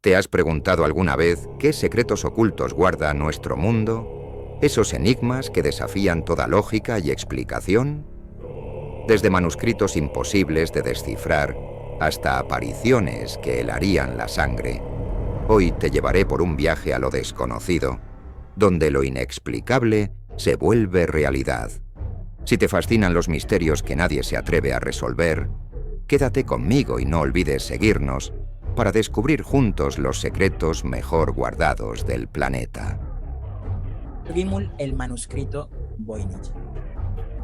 ¿Te has preguntado alguna vez qué secretos ocultos guarda nuestro mundo? ¿Esos enigmas que desafían toda lógica y explicación? Desde manuscritos imposibles de descifrar hasta apariciones que helarían la sangre, hoy te llevaré por un viaje a lo desconocido, donde lo inexplicable se vuelve realidad. Si te fascinan los misterios que nadie se atreve a resolver, quédate conmigo y no olvides seguirnos para descubrir juntos los secretos mejor guardados del planeta. Rimul el manuscrito Voynich.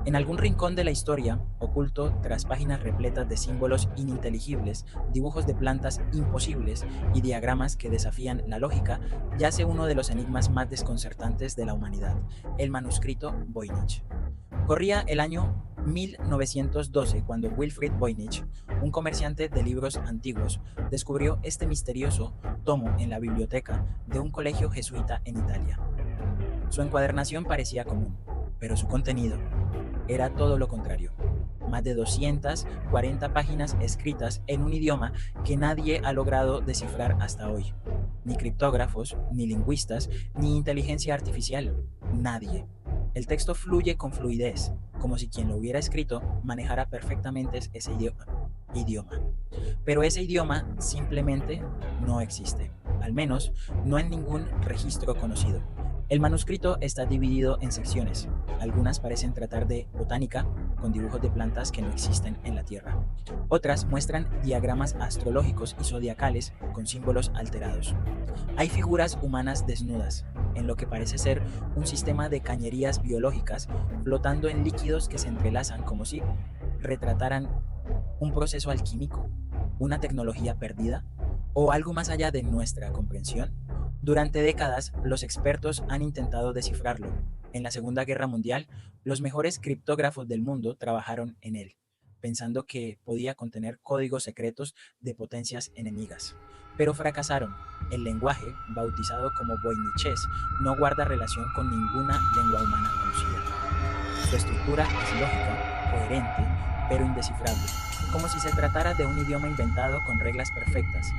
En algún rincón de la historia, oculto tras páginas repletas de símbolos ininteligibles, dibujos de plantas imposibles y diagramas que desafían la lógica, yace uno de los enigmas más desconcertantes de la humanidad, el manuscrito Voynich. Corría el año 1912 cuando Wilfrid Voynich, un comerciante de libros antiguos, descubrió este misterioso tomo en la biblioteca de un colegio jesuita en Italia. Su encuadernación parecía común, pero su contenido era todo lo contrario. Más de 240 páginas escritas en un idioma que nadie ha logrado descifrar hasta hoy. Ni criptógrafos, ni lingüistas, ni inteligencia artificial. Nadie. El texto fluye con fluidez, como si quien lo hubiera escrito manejara perfectamente ese idioma. Pero ese idioma simplemente no existe, al menos no en ningún registro conocido. El manuscrito está dividido en secciones. Algunas parecen tratar de botánica, con dibujos de plantas que no existen en la Tierra. Otras muestran diagramas astrológicos y zodiacales con símbolos alterados. Hay figuras humanas desnudas, en lo que parece ser un sistema de cañerías biológicas flotando en líquidos que se entrelazan como si retrataran un proceso alquímico, una tecnología perdida o algo más allá de nuestra comprensión. Durante décadas, los expertos han intentado descifrarlo. En la Segunda Guerra Mundial, los mejores criptógrafos del mundo trabajaron en él, pensando que podía contener códigos secretos de potencias enemigas. Pero fracasaron. El lenguaje, bautizado como voynichés, no guarda relación con ninguna lengua humana conocida. Su estructura es lógica, coherente, pero indescifrable, como si se tratara de un idioma inventado con reglas perfectas,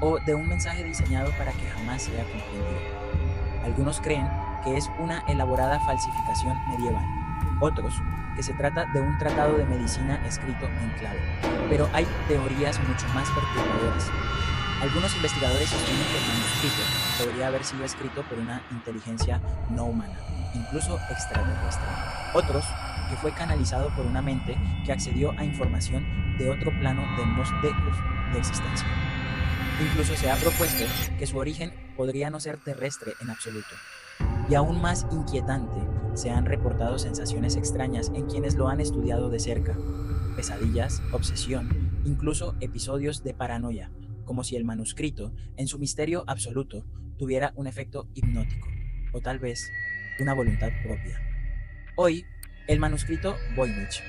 o de un mensaje diseñado para que jamás sea comprendido. Algunos creen que es una elaborada falsificación medieval, otros que se trata de un tratado de medicina escrito en clave, pero hay teorías mucho más perturbadoras. Algunos investigadores sostienen que el manuscrito podría haber sido escrito por una inteligencia no humana, incluso extraterrestre. Otros, que fue canalizado por una mente que accedió a información de otro plano de existencia. Incluso se ha propuesto que su origen podría no ser terrestre en absoluto. Y aún más inquietante, se han reportado sensaciones extrañas en quienes lo han estudiado de cerca. Pesadillas, obsesión, incluso episodios de paranoia, como si el manuscrito, en su misterio absoluto, tuviera un efecto hipnótico, o tal vez una voluntad propia. Hoy, el manuscrito Voynich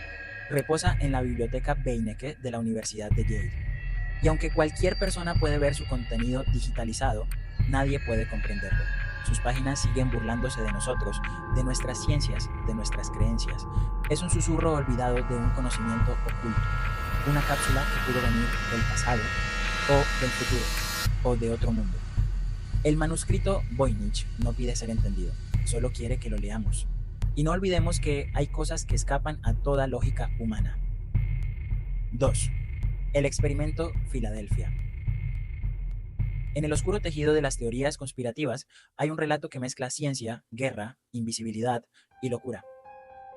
reposa en la biblioteca Beinecke de la Universidad de Yale. Y aunque cualquier persona puede ver su contenido digitalizado, nadie puede comprenderlo. Sus páginas siguen burlándose de nosotros, de nuestras ciencias, de nuestras creencias. Es un susurro olvidado de un conocimiento oculto, una cápsula que pudo venir del pasado, o del futuro, o de otro mundo. El manuscrito Voynich no pide ser entendido, solo quiere que lo leamos. Y no olvidemos que hay cosas que escapan a toda lógica humana. 2. El experimento Filadelfia. En el oscuro tejido de las teorías conspirativas hay un relato que mezcla ciencia, guerra, invisibilidad y locura.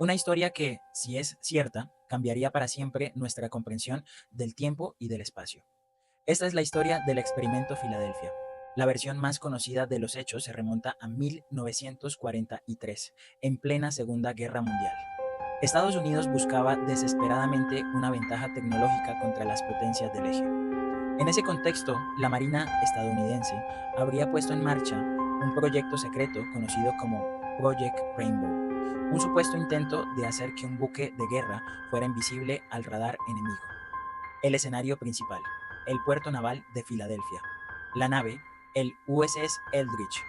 Una historia que, si es cierta, cambiaría para siempre nuestra comprensión del tiempo y del espacio. Esta es la historia del experimento Filadelfia. La versión más conocida de los hechos se remonta a 1943, en plena Segunda Guerra Mundial. Estados Unidos buscaba desesperadamente una ventaja tecnológica contra las potencias del eje. En ese contexto, la Marina estadounidense habría puesto en marcha un proyecto secreto conocido como Project Rainbow, un supuesto intento de hacer que un buque de guerra fuera invisible al radar enemigo. El escenario principal, el puerto naval de Filadelfia. La nave, el USS Eldridge.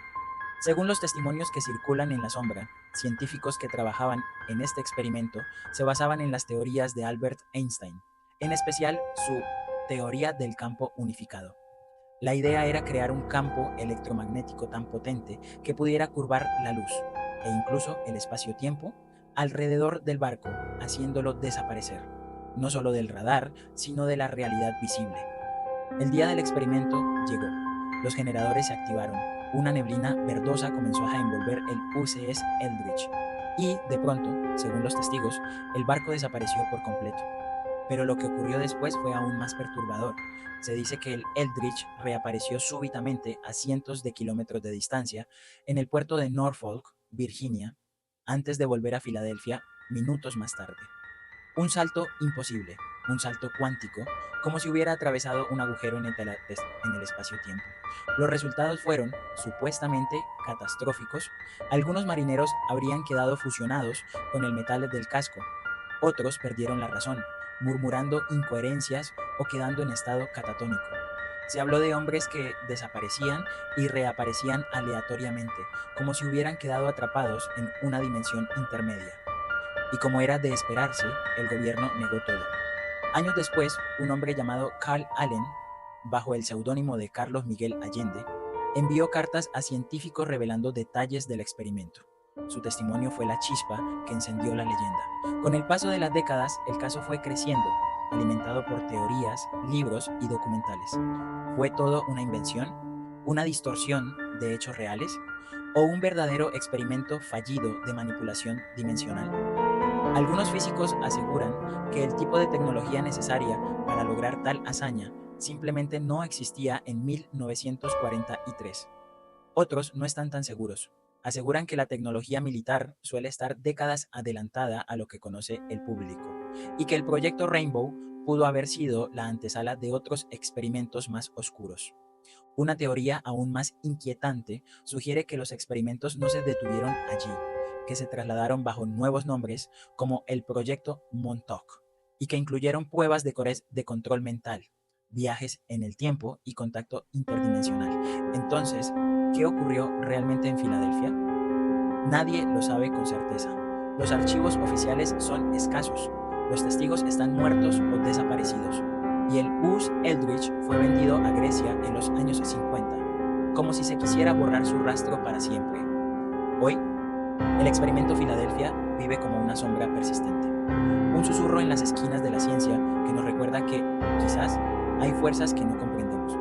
Según los testimonios que circulan en la sombra, científicos que trabajaban en este experimento se basaban en las teorías de Albert Einstein, en especial su teoría del campo unificado. La idea era crear un campo electromagnético tan potente que pudiera curvar la luz e incluso el espacio-tiempo alrededor del barco, haciéndolo desaparecer, no solo del radar, sino de la realidad visible. El día del experimento llegó. Los generadores se activaron. Una neblina verdosa comenzó a envolver el UCS Eldridge. Y, de pronto, según los testigos, el barco desapareció por completo. Pero lo que ocurrió después fue aún más perturbador. Se dice que el Eldridge reapareció súbitamente a cientos de kilómetros de distancia en el puerto de Norfolk, Virginia, antes de volver a Filadelfia minutos más tarde. Un salto imposible, un salto cuántico, como si hubiera atravesado un agujero en el espacio-tiempo. Los resultados fueron, supuestamente, catastróficos. Algunos marineros habrían quedado fusionados con el metal del casco. Otros perdieron la razón, murmurando incoherencias o quedando en estado catatónico. Se habló de hombres que desaparecían y reaparecían aleatoriamente, como si hubieran quedado atrapados en una dimensión intermedia. Y como era de esperarse, el gobierno negó todo. Años después, un hombre llamado Carl Allen, bajo el seudónimo de Carlos Miguel Allende, envió cartas a científicos revelando detalles del experimento. Su testimonio fue la chispa que encendió la leyenda. Con el paso de las décadas, el caso fue creciendo, alimentado por teorías, libros y documentales. ¿Fue todo una invención? ¿Una distorsión de hechos reales? ¿O un verdadero experimento fallido de manipulación dimensional? Algunos físicos aseguran que el tipo de tecnología necesaria para lograr tal hazaña simplemente no existía en 1943. Otros no están tan seguros. Aseguran que la tecnología militar suele estar décadas adelantada a lo que conoce el público y que el proyecto Rainbow pudo haber sido la antesala de otros experimentos más oscuros. Una teoría aún más inquietante sugiere que los experimentos no se detuvieron allí, que se trasladaron bajo nuevos nombres como el Proyecto Montauk y que incluyeron pruebas de control mental, viajes en el tiempo y contacto interdimensional. Entonces, ¿qué ocurrió realmente en Filadelfia? Nadie lo sabe con certeza. Los archivos oficiales son escasos. Los testigos están muertos o desaparecidos. Y el US Eldridge fue vendido a Grecia en los años 50, como si se quisiera borrar su rastro para siempre. Hoy, el experimento Filadelfia vive como una sombra persistente. Un susurro en las esquinas de la ciencia que nos recuerda que, quizás, hay fuerzas que no comprendemos.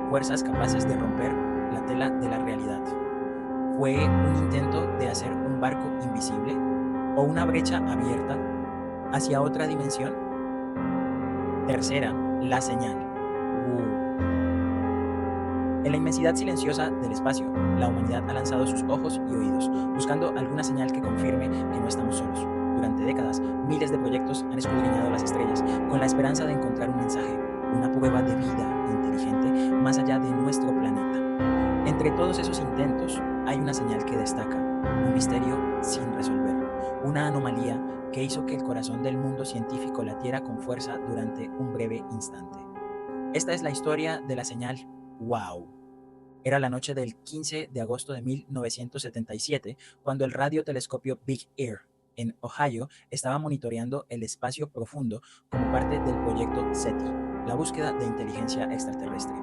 Fuerzas capaces de romper la tela de la realidad. ¿Fue un intento de hacer un barco invisible? ¿O una brecha abierta hacia otra dimensión? Tercera, la señal. En la inmensidad silenciosa del espacio, la humanidad ha lanzado sus ojos y oídos, buscando alguna señal que confirme que no estamos solos. Durante décadas, miles de proyectos han escudriñado las estrellas con la esperanza de encontrar un mensaje, una prueba de vida inteligente más allá de nuestro planeta. Entre todos esos intentos, hay una señal que destaca, un misterio sin resolver, una anomalía que hizo que el corazón del mundo científico latiera con fuerza durante un breve instante. Esta es la historia de la señal WOW. Era la noche del 15 de agosto de 1977 cuando el radiotelescopio Big Ear en Ohio estaba monitoreando el espacio profundo como parte del proyecto SETI, la búsqueda de inteligencia extraterrestre.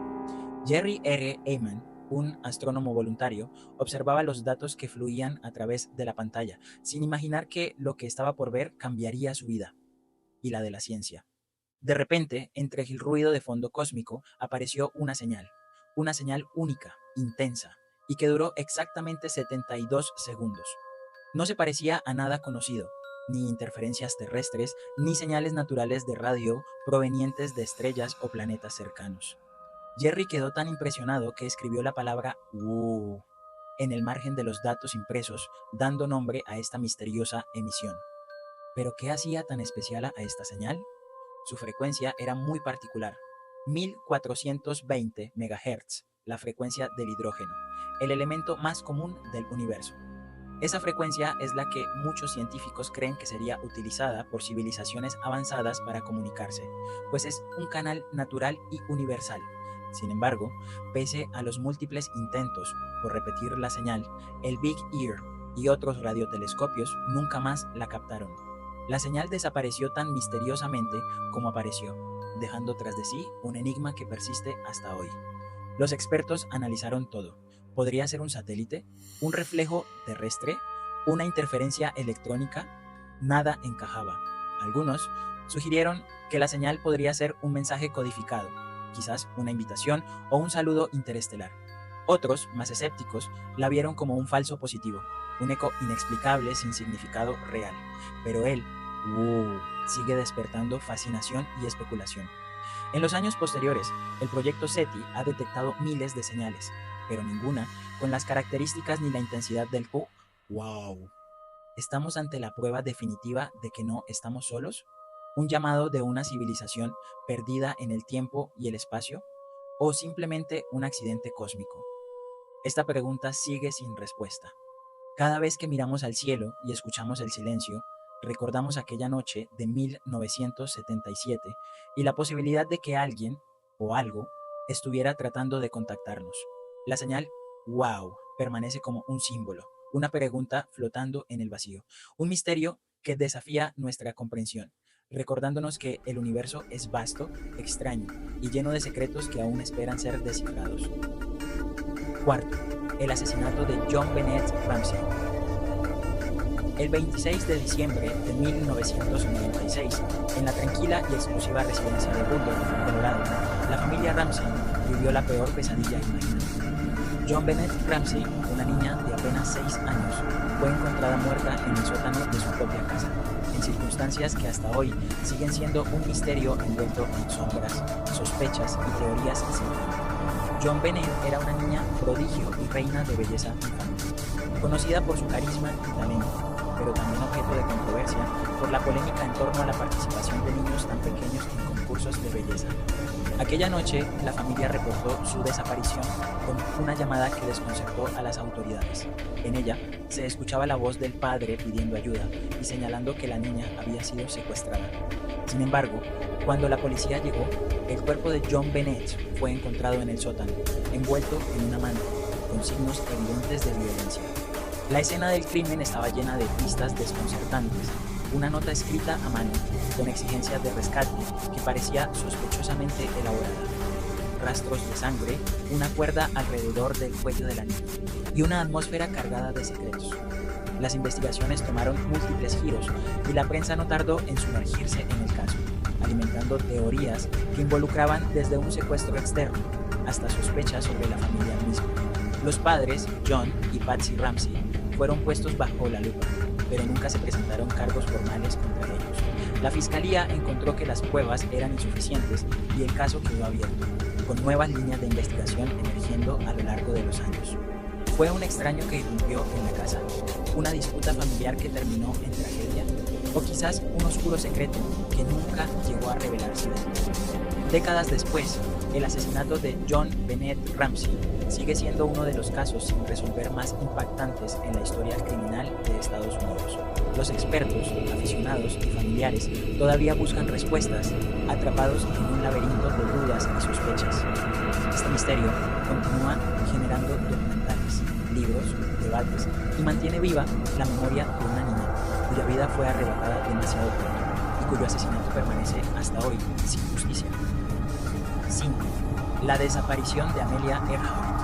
Jerry R. Ehman, un astrónomo voluntario, observaba los datos que fluían a través de la pantalla, sin imaginar que lo que estaba por ver cambiaría su vida y la de la ciencia. De repente, entre el ruido de fondo cósmico, apareció una señal única, intensa, y que duró exactamente 72 segundos. No se parecía a nada conocido, ni interferencias terrestres, ni señales naturales de radio provenientes de estrellas o planetas cercanos. Jerry quedó tan impresionado que escribió la palabra WOW en el margen de los datos impresos, dando nombre a esta misteriosa emisión. ¿Pero qué hacía tan especial a esta señal? Su frecuencia era muy particular, 1420 MHz, la frecuencia del hidrógeno, el elemento más común del universo. Esa frecuencia es la que muchos científicos creen que sería utilizada por civilizaciones avanzadas para comunicarse, pues es un canal natural y universal. Sin embargo, pese a los múltiples intentos por repetir la señal, el Big Ear y otros radiotelescopios nunca más la captaron. La señal desapareció tan misteriosamente como apareció, dejando tras de sí un enigma que persiste hasta hoy. Los expertos analizaron todo. ¿Podría ser un satélite? ¿Un reflejo terrestre? ¿Una interferencia electrónica? Nada encajaba. Algunos sugirieron que la señal podría ser un mensaje codificado, quizás una invitación o un saludo interestelar. Otros, más escépticos, la vieron como un falso positivo, un eco inexplicable sin significado real. Pero él, sigue despertando fascinación y especulación. En los años posteriores, el proyecto SETI ha detectado miles de señales, pero ninguna con las características ni la intensidad del ¡Wow! ¿Estamos ante la prueba definitiva de que no estamos solos? ¿Un llamado de una civilización perdida en el tiempo y el espacio? ¿O simplemente un accidente cósmico? Esta pregunta sigue sin respuesta. Cada vez que miramos al cielo y escuchamos el silencio, recordamos aquella noche de 1977 y la posibilidad de que alguien o algo estuviera tratando de contactarnos. La señal "wow" permanece como un símbolo, una pregunta flotando en el vacío, un misterio que desafía nuestra comprensión, recordándonos que el universo es vasto, extraño y lleno de secretos que aún esperan ser descifrados. Cuarto, el asesinato de John Bennett Ramsey. El 26 de diciembre de 1996, en la tranquila y exclusiva residencia de Boulder, Colorado, la familia Ramsey vivió la peor pesadilla imaginable. John Bennett Ramsey, una niña de apenas 6 años, fue encontrada muerta en el sótano de su propia casa, en circunstancias que hasta hoy siguen siendo un misterio envuelto en sombras, sospechas y teorías sin fin. John Bennett era una niña prodigio y reina de belleza infantil, conocida por su carisma y talento, pero también objeto de controversia por la polémica en torno a la participación de niños tan pequeños en concursos de belleza. Aquella noche, la familia reportó su desaparición con una llamada que desconcertó a las autoridades. En ella, se escuchaba la voz del padre pidiendo ayuda y señalando que la niña había sido secuestrada. Sin embargo, cuando la policía llegó, el cuerpo de John Bennett fue encontrado en el sótano, envuelto en una manta, con signos evidentes de violencia. La escena del crimen estaba llena de pistas desconcertantes, una nota escrita a mano, con exigencias de rescate, que parecía sospechosamente elaborada, rastros de sangre, una cuerda alrededor del cuello de la niña, y una atmósfera cargada de secretos. Las investigaciones tomaron múltiples giros, y la prensa no tardó en sumergirse en el caso, alimentando teorías que involucraban desde un secuestro externo hasta sospechas sobre la familia misma. Los padres, John y Patsy Ramsey, fueron puestos bajo la lupa, pero nunca se presentaron cargos formales contra ellos. La fiscalía encontró que las pruebas eran insuficientes y el caso quedó abierto, con nuevas líneas de investigación emergiendo a lo largo de los años. Fue un extraño que irrumpió en la casa, una disputa familiar que terminó en tragedia, o quizás un oscuro secreto que nunca llegó a revelarse. Décadas después, el asesinato de John Bennett Ramsey sigue siendo uno de los casos sin resolver más impactantes en la historia criminal de Estados Unidos. Los expertos, aficionados y familiares todavía buscan respuestas, atrapados en un laberinto de dudas y sospechas. Este misterio continúa generando documentales, libros, debates y mantiene viva la memoria de una niña cuya vida fue arrebatada demasiado pronto y cuyo asesinato permanece hasta hoy sin justicia. 5. La desaparición de Amelia Earhart.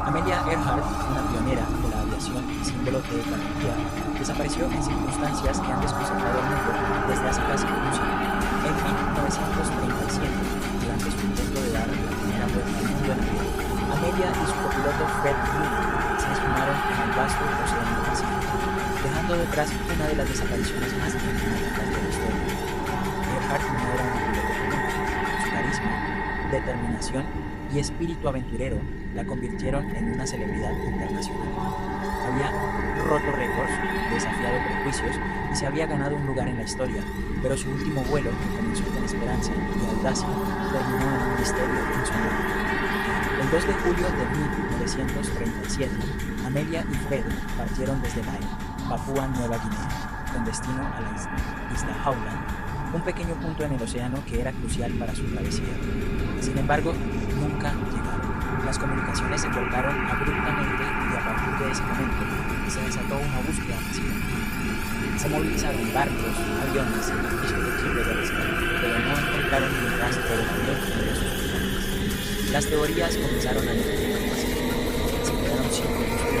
Amelia Earhart, una pionera de la aviación y símbolo de valentía, desapareció en circunstancias que han desconcertado al mundo desde hace casi un siglo. En 1937, durante su intento de dar la primera vuelta al mundo en avión, Amelia y su copiloto Fred Moody se esfumaron en el vasto océano Pacífico, dejando detrás una de las desapariciones más enigmáticas de la historia. Earhart no era un piloto común. Su carisma, determinación y espíritu aventurero la convirtieron en una celebridad internacional. Había roto récords, desafiado prejuicios y se había ganado un lugar en la historia, pero su último vuelo, que comenzó con esperanza y audacia, terminó en un misterio insondable. El 2 de julio de 1937, Amelia y Fred partieron desde Lae, Papúa Nueva Guinea, con destino a la isla Howland, un pequeño punto en el océano que era crucial para su travesía. Sin embargo, nunca llegaron. Las comunicaciones se cortaron abruptamente y a partir de ese momento se desató una búsqueda masiva. Se movilizaron barcos, aviones y servicios de rescate, pero no encontraron ni el rastro del avión ni de sus tripulantes. Las teorías comenzaron a multiplicar más. Se quedaron sin combustible,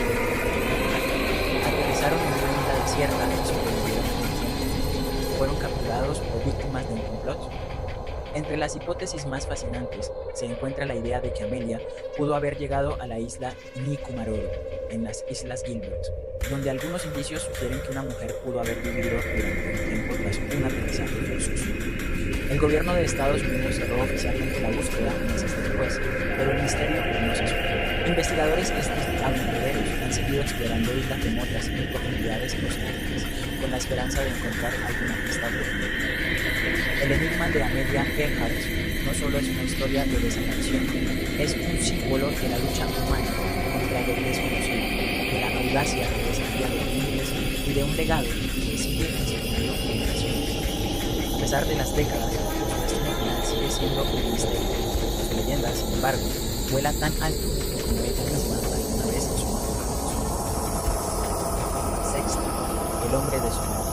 aterrizaron en una isla desierta y sobrevivieron en el tiempo. Fueron capturados o víctimas de un complot. Entre las hipótesis más fascinantes se encuentra la idea de que Amelia pudo haber llegado a la isla Nikumaroro, en las Islas Gilbert, donde algunos indicios sugieren que una mujer pudo haber vivido durante un tiempo tras un aterrizaje forzoso. El gobierno de Estados Unidos cerró oficialmente la búsqueda meses después, pero el misterio no cesó. Investigadores aventureros han seguido explorando islas remotas y profundidades oceánicas, con la esperanza de encontrar alguna pista definitiva. El enigma de Amelia Earhart no solo es una historia de desaparición, es un símbolo de la lucha humana contra lo desconocido, de la audacia que desafía los límites y de un legado que sigue inspirando generaciones. A pesar de las décadas, su destino final sigue siendo un misterio. Su leyenda, sin embargo, vuela tan alto como ella misma alguna vez soñó. Sexto, el hombre de Somerton.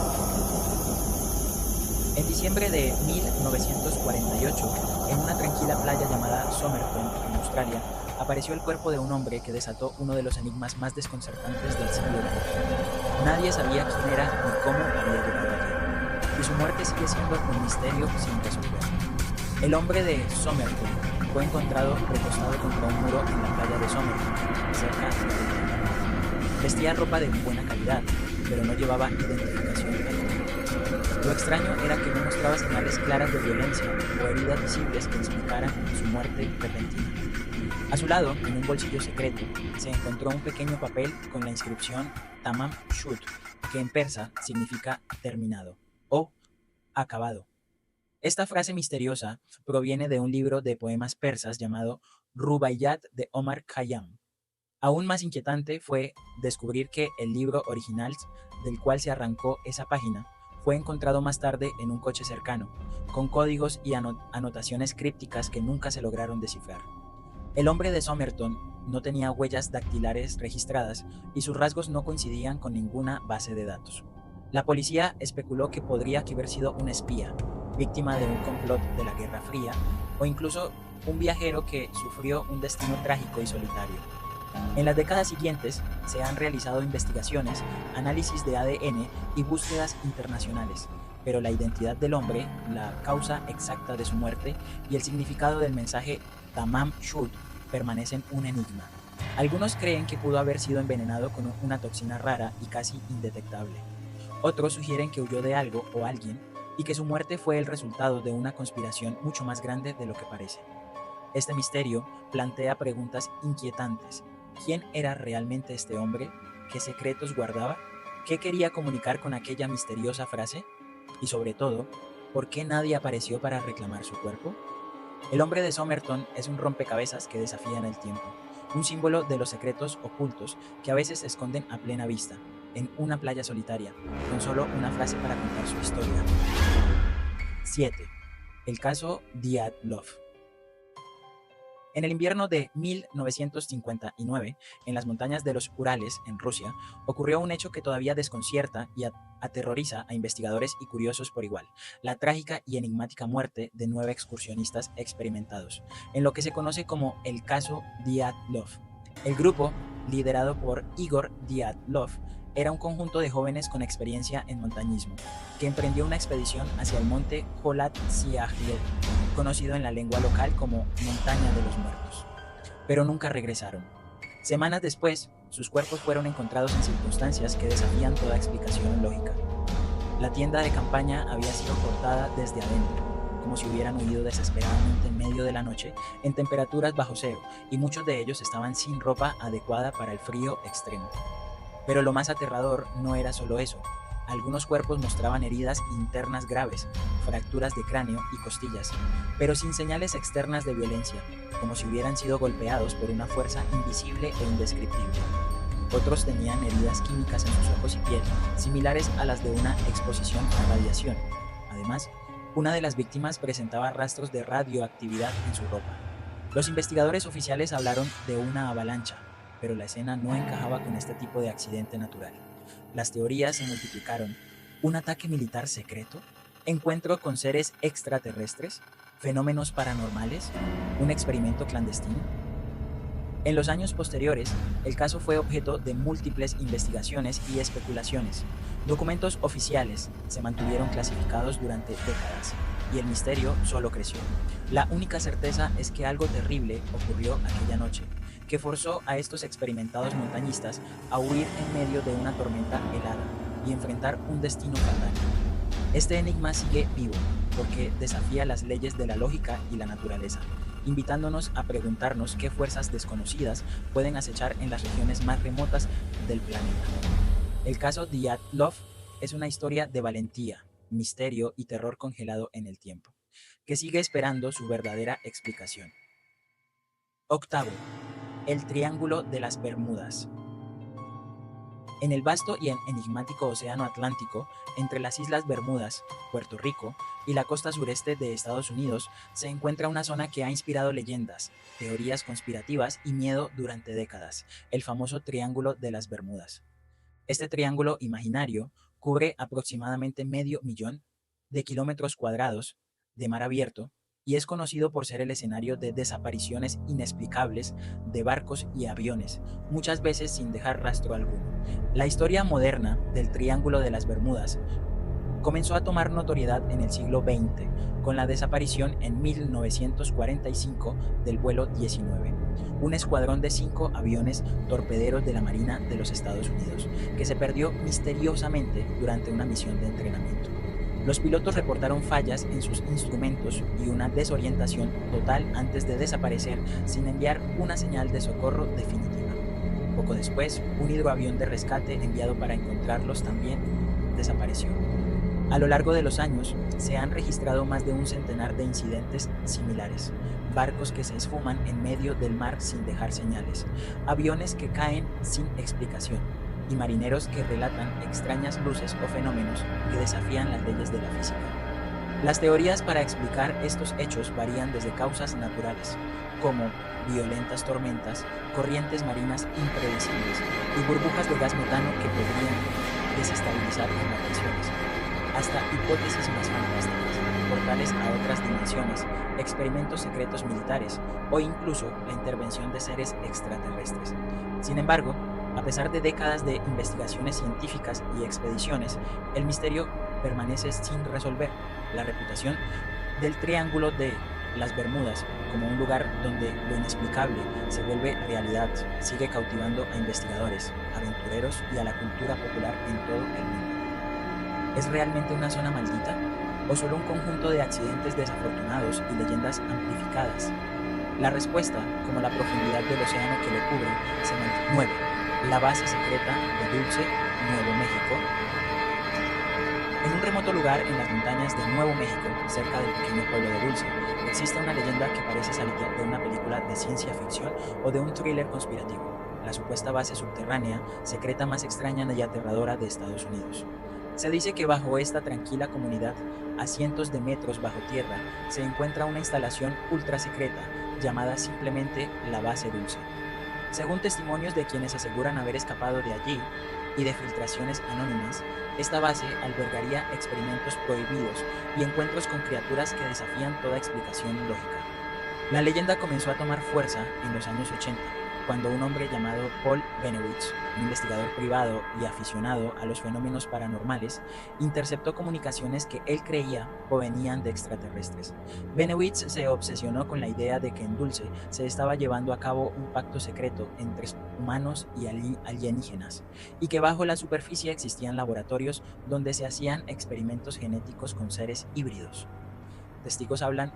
En diciembre de 1948, en una tranquila playa llamada Somerton, en Australia, apareció el cuerpo de un hombre que desató uno de los enigmas más desconcertantes del siglo XX. Nadie sabía quién era ni cómo había llegado allí, y su muerte sigue siendo un misterio sin resolver. El hombre de Somerton fue encontrado recostado contra un muro en la playa de Somerton, cerca de Londres. Vestía ropa de buena calidad, pero no llevaba identificación alguna. Lo extraño era que no mostraba señales claras de violencia o heridas visibles que explicaran su muerte repentina. A su lado, en un bolsillo secreto, se encontró un pequeño papel con la inscripción Tamam Shud, que en persa significa terminado o acabado. Esta frase misteriosa proviene de un libro de poemas persas llamado Rubaiyat de Omar Khayyam. Aún más inquietante fue descubrir que el libro original del cual se arrancó esa página fue encontrado más tarde en un coche cercano, con códigos y anotaciones crípticas que nunca se lograron descifrar. El hombre de Somerton no tenía huellas dactilares registradas y sus rasgos no coincidían con ninguna base de datos. La policía especuló que podría haber sido un espía, víctima de un complot de la Guerra Fría, o incluso un viajero que sufrió un destino trágico y solitario. En las décadas siguientes se han realizado investigaciones, análisis de ADN y búsquedas internacionales, pero la identidad del hombre, la causa exacta de su muerte y el significado del mensaje Tamam Shud permanecen un enigma. Algunos creen que pudo haber sido envenenado con una toxina rara y casi indetectable. Otros sugieren que huyó de algo o alguien y que su muerte fue el resultado de una conspiración mucho más grande de lo que parece. Este misterio plantea preguntas inquietantes. ¿Quién era realmente este hombre? ¿Qué secretos guardaba? ¿Qué quería comunicar con aquella misteriosa frase? Y sobre todo, ¿por qué nadie apareció para reclamar su cuerpo? El hombre de Somerton es un rompecabezas que desafía en el tiempo, un símbolo de los secretos ocultos que a veces se esconden a plena vista, en una playa solitaria, con solo una frase para contar su historia. 7. El caso Dyatlov. En el invierno de 1959, en las montañas de los Urales, en Rusia, ocurrió un hecho que todavía desconcierta y aterroriza a investigadores y curiosos por igual: la trágica y enigmática muerte de 9 excursionistas experimentados, en lo que se conoce como el caso Dyatlov. El grupo, liderado por Igor Dyatlov, era un conjunto de jóvenes con experiencia en montañismo, que emprendió una expedición hacia el monte Kholat-Syakhlov, conocido en la lengua local como Montaña de los Muertos, pero nunca regresaron. Semanas después, sus cuerpos fueron encontrados en circunstancias que desafían toda explicación lógica. La tienda de campaña había sido cortada desde adentro, como si hubieran huido desesperadamente en medio de la noche, en temperaturas bajo cero, y muchos de ellos estaban sin ropa adecuada para el frío extremo. Pero lo más aterrador no era solo eso. Algunos cuerpos mostraban heridas internas graves, fracturas de cráneo y costillas, pero sin señales externas de violencia, como si hubieran sido golpeados por una fuerza invisible e indescriptible. Otros tenían heridas químicas en sus ojos y piel, similares a las de una exposición a radiación. Además, una de las víctimas presentaba rastros de radioactividad en su ropa. Los investigadores oficiales hablaron de una avalancha, pero la escena no encajaba con este tipo de accidente natural. Las teorías se multiplicaron. ¿Un ataque militar secreto? ¿Encuentro con seres extraterrestres? ¿Fenómenos paranormales? ¿Un experimento clandestino? En los años posteriores, el caso fue objeto de múltiples investigaciones y especulaciones. Documentos oficiales se mantuvieron clasificados durante décadas y el misterio solo creció. La única certeza es que algo terrible ocurrió aquella noche, que forzó a estos experimentados montañistas a huir en medio de una tormenta helada y enfrentar un destino fatal. Este enigma sigue vivo porque desafía las leyes de la lógica y la naturaleza, invitándonos a preguntarnos qué fuerzas desconocidas pueden acechar en las regiones más remotas del planeta. El caso Dyatlov es una historia de valentía, misterio y terror congelado en el tiempo, que sigue esperando su verdadera explicación. Octavo, el Triángulo de las Bermudas. En el vasto y enigmático Océano Atlántico, entre las Islas Bermudas, Puerto Rico y la costa sureste de Estados Unidos, se encuentra una zona que ha inspirado leyendas, teorías conspirativas y miedo durante décadas, el famoso Triángulo de las Bermudas. Este triángulo imaginario cubre aproximadamente 500.000 de kilómetros cuadrados de mar abierto y es conocido por ser el escenario de desapariciones inexplicables de barcos y aviones, muchas veces sin dejar rastro alguno. La historia moderna del Triángulo de las Bermudas comenzó a tomar notoriedad en el siglo XX, con la desaparición en 1945 del vuelo 19, un escuadrón de 5 aviones torpederos de la Marina de los Estados Unidos, que se perdió misteriosamente durante una misión de entrenamiento. Los pilotos reportaron fallas en sus instrumentos y una desorientación total antes de desaparecer sin enviar una señal de socorro definitiva. Poco después, un hidroavión de rescate enviado para encontrarlos también desapareció. A lo largo de los años, se han registrado más de un centenar de incidentes similares, barcos que se esfuman en medio del mar sin dejar señales, aviones que caen sin explicación, y marineros que relatan extrañas luces o fenómenos que desafían las leyes de la física. Las teorías para explicar estos hechos varían desde causas naturales, como violentas tormentas, corrientes marinas impredecibles y burbujas de gas metano que podrían desestabilizar embarcaciones, hasta hipótesis más fantásticas, portales a otras dimensiones, experimentos secretos militares o incluso la intervención de seres extraterrestres. Sin embargo, a pesar de décadas de investigaciones científicas y expediciones, el misterio permanece sin resolver. La reputación del Triángulo de las Bermudas como un lugar donde lo inexplicable se vuelve realidad sigue cautivando a investigadores, aventureros y a la cultura popular en todo el mundo. ¿Es realmente una zona maldita? ¿O solo un conjunto de accidentes desafortunados y leyendas amplificadas? La respuesta, como la profundidad del océano que lo cubre, se mueve. La base secreta de Dulce, Nuevo México. En un remoto lugar en las montañas de Nuevo México, cerca del pequeño pueblo de Dulce, existe una leyenda que parece salir de una película de ciencia ficción o de un thriller conspirativo, la supuesta base subterránea, secreta más extraña y aterradora de Estados Unidos. Se dice que bajo esta tranquila comunidad, a cientos de metros bajo tierra, se encuentra una instalación ultra secreta llamada simplemente la Base Dulce. Según testimonios de quienes aseguran haber escapado de allí y de filtraciones anónimas, esta base albergaría experimentos prohibidos y encuentros con criaturas que desafían toda explicación lógica. La leyenda comenzó a tomar fuerza en los años 80, cuando un hombre llamado Paul Bennewitz, un investigador privado y aficionado a los fenómenos paranormales, interceptó comunicaciones que él creía provenían de extraterrestres. Bennewitz se obsesionó con la idea de que en Dulce se estaba llevando a cabo un pacto secreto entre humanos y alienígenas, y que bajo la superficie existían laboratorios donde se hacían experimentos genéticos con seres híbridos. Testigos hablan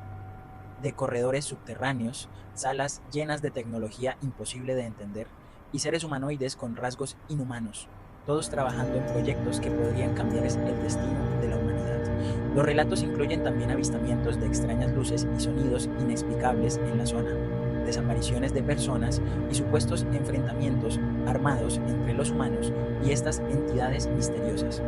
de corredores subterráneos, salas llenas de tecnología imposible de entender y seres humanoides con rasgos inhumanos, todos trabajando en proyectos que podrían cambiar el destino de la humanidad. Los relatos incluyen también avistamientos de extrañas luces y sonidos inexplicables en la zona, desapariciones de personas y supuestos enfrentamientos armados entre los humanos y estas entidades misteriosas.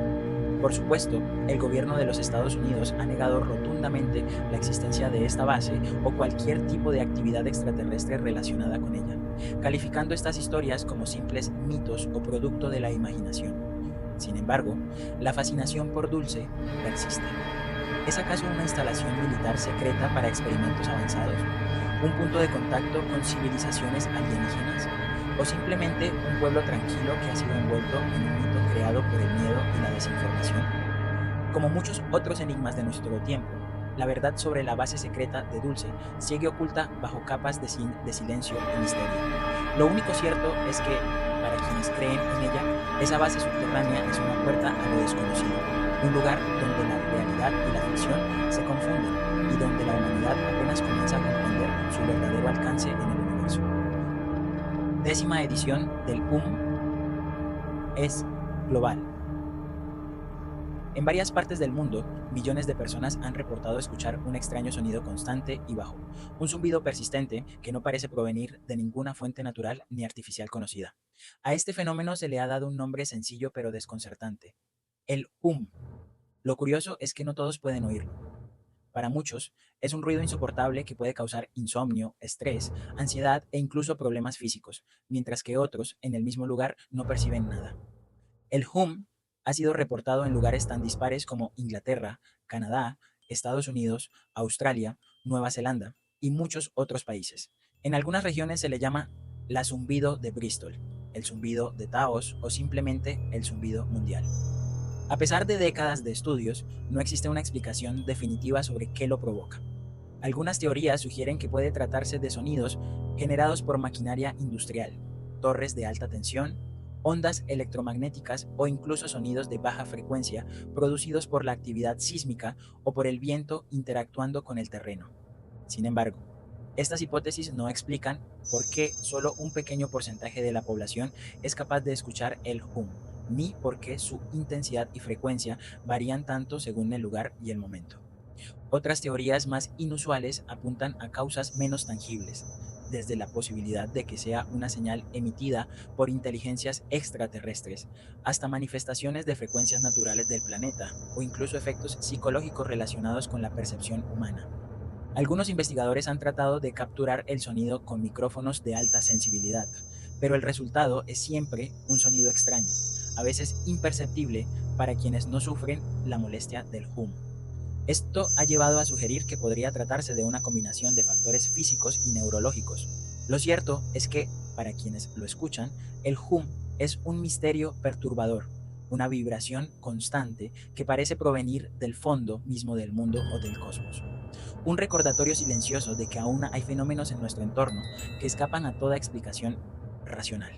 Por supuesto, el gobierno de los Estados Unidos ha negado rotundamente la existencia de esta base o cualquier tipo de actividad extraterrestre relacionada con ella, calificando estas historias como simples mitos o producto de la imaginación. Sin embargo, la fascinación por Dulce persiste. ¿Es acaso una instalación militar secreta para experimentos avanzados? ¿Un punto de contacto con civilizaciones alienígenas? ¿O simplemente un pueblo tranquilo que ha sido envuelto en un mito creado por el miedo y la desinformación? Como muchos otros enigmas de nuestro tiempo, la verdad sobre la base secreta de Dulce sigue oculta bajo capas de silencio y misterio. Lo único cierto es que, para quienes creen en ella, esa base subterránea es una puerta a lo desconocido, un lugar donde la realidad y la ficción se confunden y donde la humanidad apenas comienza a comprender su verdadero alcance en el universo. 10ª edición del es global. En varias partes del mundo, millones de personas han reportado escuchar un extraño sonido constante y bajo, un zumbido persistente que no parece provenir de ninguna fuente natural ni artificial conocida. A este fenómeno se le ha dado un nombre sencillo pero desconcertante: el Lo curioso es que no todos pueden oírlo. Para muchos, es un ruido insoportable que puede causar insomnio, estrés, ansiedad e incluso problemas físicos, mientras que otros, en el mismo lugar, no perciben nada. El ha sido reportado en lugares tan dispares como Inglaterra, Canadá, Estados Unidos, Australia, Nueva Zelanda y muchos otros países. En algunas regiones se le llama la zumbido de Bristol, el zumbido de Taos o simplemente el zumbido mundial. A pesar de décadas de estudios, no existe una explicación definitiva sobre qué lo provoca. Algunas teorías sugieren que puede tratarse de sonidos generados por maquinaria industrial, torres de alta tensión, ondas electromagnéticas o incluso sonidos de baja frecuencia producidos por la actividad sísmica o por el viento interactuando con el terreno. Sin embargo, estas hipótesis no explican por qué solo un pequeño porcentaje de la población es capaz de escuchar el ni por qué su intensidad y frecuencia varían tanto según el lugar y el momento. Otras teorías más inusuales apuntan a causas menos tangibles, desde la posibilidad de que sea una señal emitida por inteligencias extraterrestres, hasta manifestaciones de frecuencias naturales del planeta, o incluso efectos psicológicos relacionados con la percepción humana. Algunos investigadores han tratado de capturar el sonido con micrófonos de alta sensibilidad, pero el resultado es siempre un sonido extraño, a veces imperceptible para quienes no sufren la molestia del Esto ha llevado a sugerir que podría tratarse de una combinación de factores físicos y neurológicos. Lo cierto es que, para quienes lo escuchan, el es un misterio perturbador, una vibración constante que parece provenir del fondo mismo del mundo o del cosmos. Un recordatorio silencioso de que aún hay fenómenos en nuestro entorno que escapan a toda explicación racional.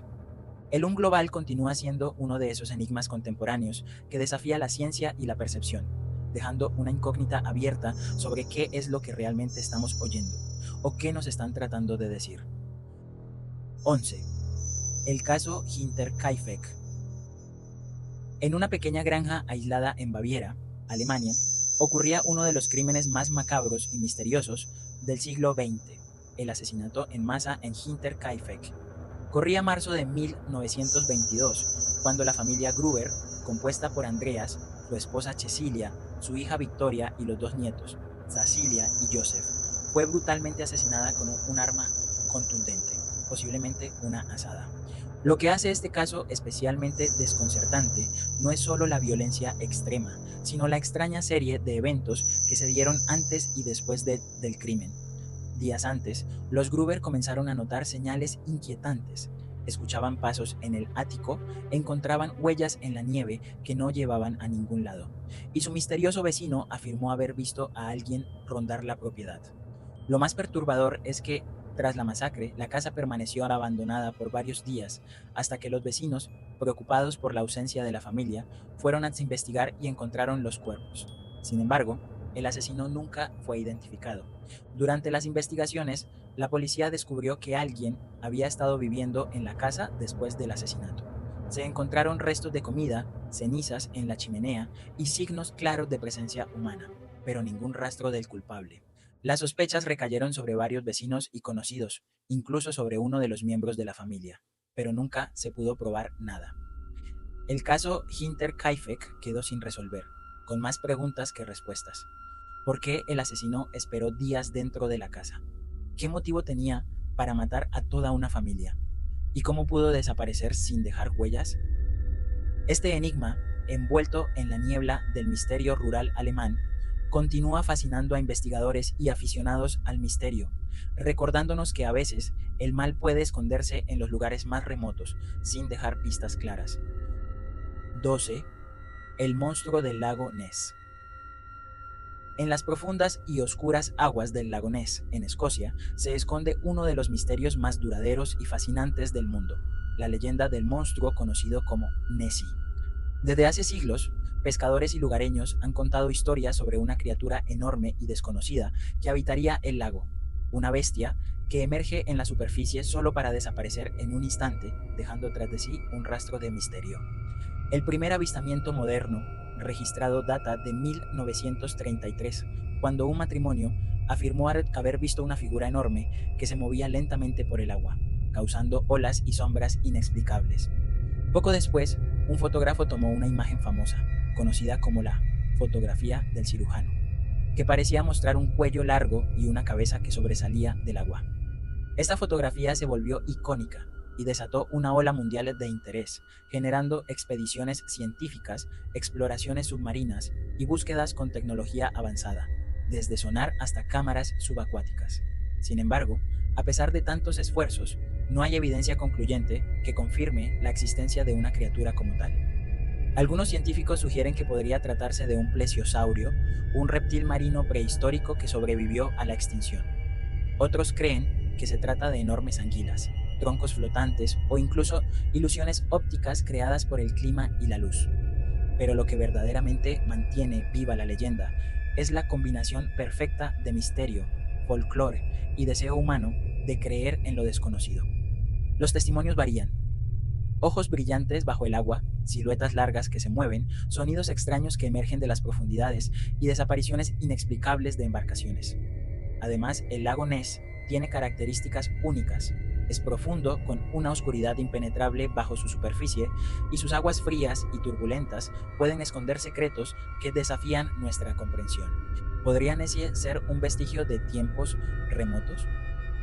El global continúa siendo uno de esos enigmas contemporáneos que desafía la ciencia y la percepción, dejando una incógnita abierta sobre qué es lo que realmente estamos oyendo o qué nos están tratando de decir. 11. El caso Hinterkaifeck. En una pequeña granja aislada en Baviera, Alemania, ocurría uno de los crímenes más macabros y misteriosos del siglo XX, el asesinato en masa en Hinterkaifeck. Corría marzo de 1922, cuando la familia Gruber, compuesta por Andreas, su esposa Cecilia, su hija Victoria y los dos nietos, Cecilia y Joseph, fue brutalmente asesinada con un arma contundente, posiblemente una azada. Lo que hace este caso especialmente desconcertante no es solo la violencia extrema, sino la extraña serie de eventos que se dieron antes y después del crimen. Días antes, los Gruber comenzaron a notar señales inquietantes. Escuchaban pasos en el ático, encontraban huellas en la nieve que no llevaban a ningún lado, y su misterioso vecino afirmó haber visto a alguien rondar la propiedad. Lo más perturbador es que, tras la masacre, la casa permaneció abandonada por varios días, hasta que los vecinos, preocupados por la ausencia de la familia, fueron a investigar y encontraron los cuerpos. Sin embargo, el asesino nunca fue identificado. Durante las investigaciones, la policía descubrió que alguien había estado viviendo en la casa después del asesinato. Se encontraron restos de comida, cenizas en la chimenea y signos claros de presencia humana, pero ningún rastro del culpable. Las sospechas recayeron sobre varios vecinos y conocidos, incluso sobre uno de los miembros de la familia, pero nunca se pudo probar nada. El caso Hinterkaifeck quedó sin resolver, con más preguntas que respuestas. ¿Por qué el asesino esperó días dentro de la casa? ¿Qué motivo tenía para matar a toda una familia? ¿Y cómo pudo desaparecer sin dejar huellas? Este enigma, envuelto en la niebla del misterio rural alemán, continúa fascinando a investigadores y aficionados al misterio, recordándonos que a veces el mal puede esconderse en los lugares más remotos, sin dejar pistas claras. 12. El monstruo del lago Ness. En las profundas y oscuras aguas del lago Ness, en Escocia, se esconde uno de los misterios más duraderos y fascinantes del mundo, la leyenda del monstruo conocido como Nessie. Desde hace siglos, pescadores y lugareños han contado historias sobre una criatura enorme y desconocida que habitaría el lago, una bestia que emerge en la superficie solo para desaparecer en un instante, dejando tras de sí un rastro de misterio. El primer avistamiento moderno registrado data de 1933, cuando un matrimonio afirmó haber visto una figura enorme que se movía lentamente por el agua, causando olas y sombras inexplicables. Poco después, un fotógrafo tomó una imagen famosa, conocida como la fotografía del cirujano, que parecía mostrar un cuello largo y una cabeza que sobresalía del agua. Esta fotografía se volvió icónica y desató una ola mundial de interés, generando expediciones científicas, exploraciones submarinas y búsquedas con tecnología avanzada, desde sonar hasta cámaras subacuáticas. Sin embargo, a pesar de tantos esfuerzos, no hay evidencia concluyente que confirme la existencia de una criatura como tal. Algunos científicos sugieren que podría tratarse de un plesiosaurio, un reptil marino prehistórico que sobrevivió a la extinción. Otros creen que se trata de enormes anguilas, troncos flotantes o incluso ilusiones ópticas creadas por el clima y la luz. Pero lo que verdaderamente mantiene viva la leyenda es la combinación perfecta de misterio, folclore y deseo humano de creer en lo desconocido. Los testimonios varían. Ojos brillantes bajo el agua, siluetas largas que se mueven, sonidos extraños que emergen de las profundidades y desapariciones inexplicables de embarcaciones. Además, el lago Ness tiene características únicas. Es profundo, con una oscuridad impenetrable bajo su superficie, y sus aguas frías y turbulentas pueden esconder secretos que desafían nuestra comprensión. ¿Podría Nessie ser un vestigio de tiempos remotos?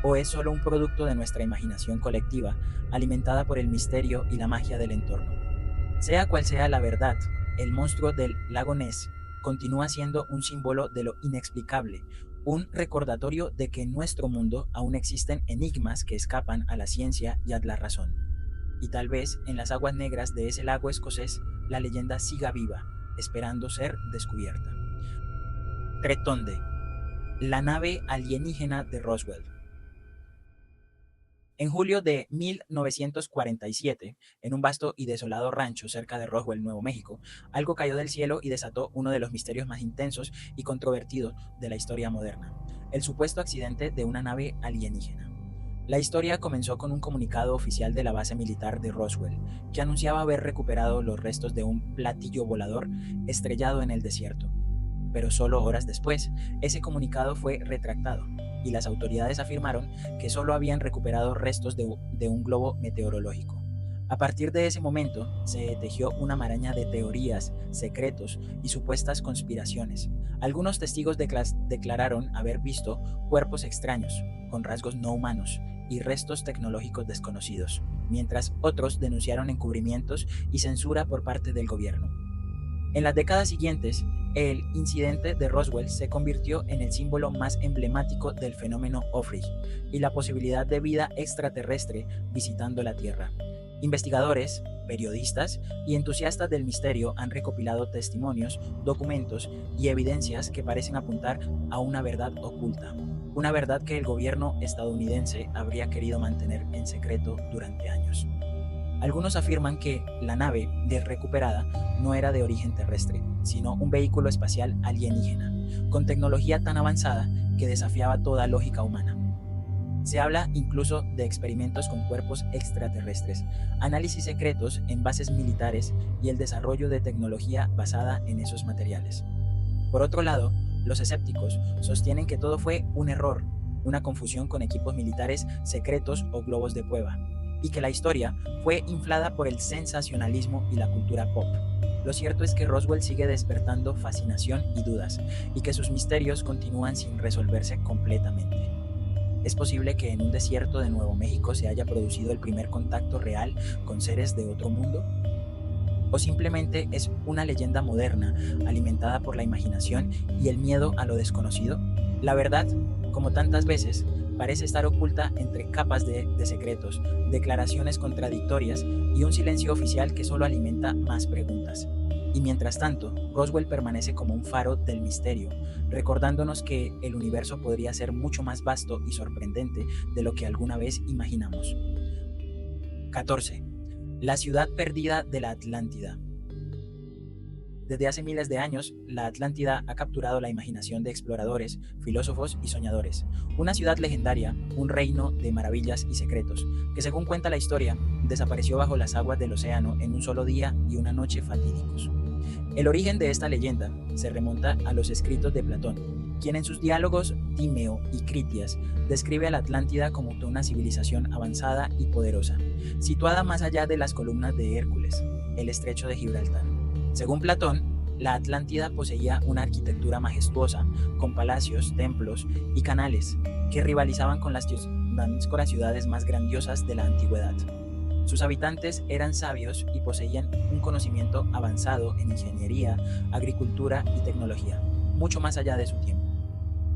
¿O es solo un producto de nuestra imaginación colectiva, alimentada por el misterio y la magia del entorno? Sea cual sea la verdad, el monstruo del lago Ness continúa siendo un símbolo de lo inexplicable, un recordatorio de que en nuestro mundo aún existen enigmas que escapan a la ciencia y a la razón. Y tal vez en las aguas negras de ese lago escocés la leyenda siga viva, esperando ser descubierta. Tretonde, la nave alienígena de Roswell. En julio de 1947, en un vasto y desolado rancho cerca de Roswell, Nuevo México, algo cayó del cielo y desató uno de los misterios más intensos y controvertidos de la historia moderna: el supuesto accidente de una nave alienígena. La historia comenzó con un comunicado oficial de la base militar de Roswell, que anunciaba haber recuperado los restos de un platillo volador estrellado en el desierto. Pero solo horas después, ese comunicado fue retractado, y las autoridades afirmaron que solo habían recuperado restos de un globo meteorológico. A partir de ese momento, se tejió una maraña de teorías, secretos y supuestas conspiraciones. Algunos testigos declararon haber visto cuerpos extraños, con rasgos no humanos, y restos tecnológicos desconocidos, mientras otros denunciaron encubrimientos y censura por parte del gobierno. En las décadas siguientes, el incidente de Roswell se convirtió en el símbolo más emblemático del fenómeno OVNI y la posibilidad de vida extraterrestre visitando la Tierra. Investigadores, periodistas y entusiastas del misterio han recopilado testimonios, documentos y evidencias que parecen apuntar a una verdad oculta, una verdad que el gobierno estadounidense habría querido mantener en secreto durante años. Algunos afirman que la nave recuperada no era de origen terrestre, sino un vehículo espacial alienígena, con tecnología tan avanzada que desafiaba toda lógica humana. Se habla incluso de experimentos con cuerpos extraterrestres, análisis secretos en bases militares y el desarrollo de tecnología basada en esos materiales. Por otro lado, los escépticos sostienen que todo fue un error, una confusión con equipos militares secretos o globos de prueba, y que la historia fue inflada por el sensacionalismo y la cultura pop. Lo cierto es que Roswell sigue despertando fascinación y dudas, y que sus misterios continúan sin resolverse completamente. ¿Es posible que en un desierto de Nuevo México se haya producido el primer contacto real con seres de otro mundo? ¿O simplemente es una leyenda moderna alimentada por la imaginación y el miedo a lo desconocido? La verdad, como tantas veces, parece estar oculta entre capas de secretos, declaraciones contradictorias y un silencio oficial que solo alimenta más preguntas. Y mientras tanto, Roswell permanece como un faro del misterio, recordándonos que el universo podría ser mucho más vasto y sorprendente de lo que alguna vez imaginamos. 14. La ciudad perdida de la Atlántida. Desde hace miles de años, la Atlántida ha capturado la imaginación de exploradores, filósofos y soñadores. Una ciudad legendaria, un reino de maravillas y secretos, que según cuenta la historia, desapareció bajo las aguas del océano en un solo día y una noche fatídicos. El origen de esta leyenda se remonta a los escritos de Platón, quien en sus diálogos Tímeo y Critias describe a la Atlántida como una civilización avanzada y poderosa, situada más allá de las columnas de Hércules, el estrecho de Gibraltar. Según Platón, la Atlántida poseía una arquitectura majestuosa, con palacios, templos y canales que rivalizaban con las ciudades más grandiosas de la antigüedad. Sus habitantes eran sabios y poseían un conocimiento avanzado en ingeniería, agricultura y tecnología, mucho más allá de su tiempo.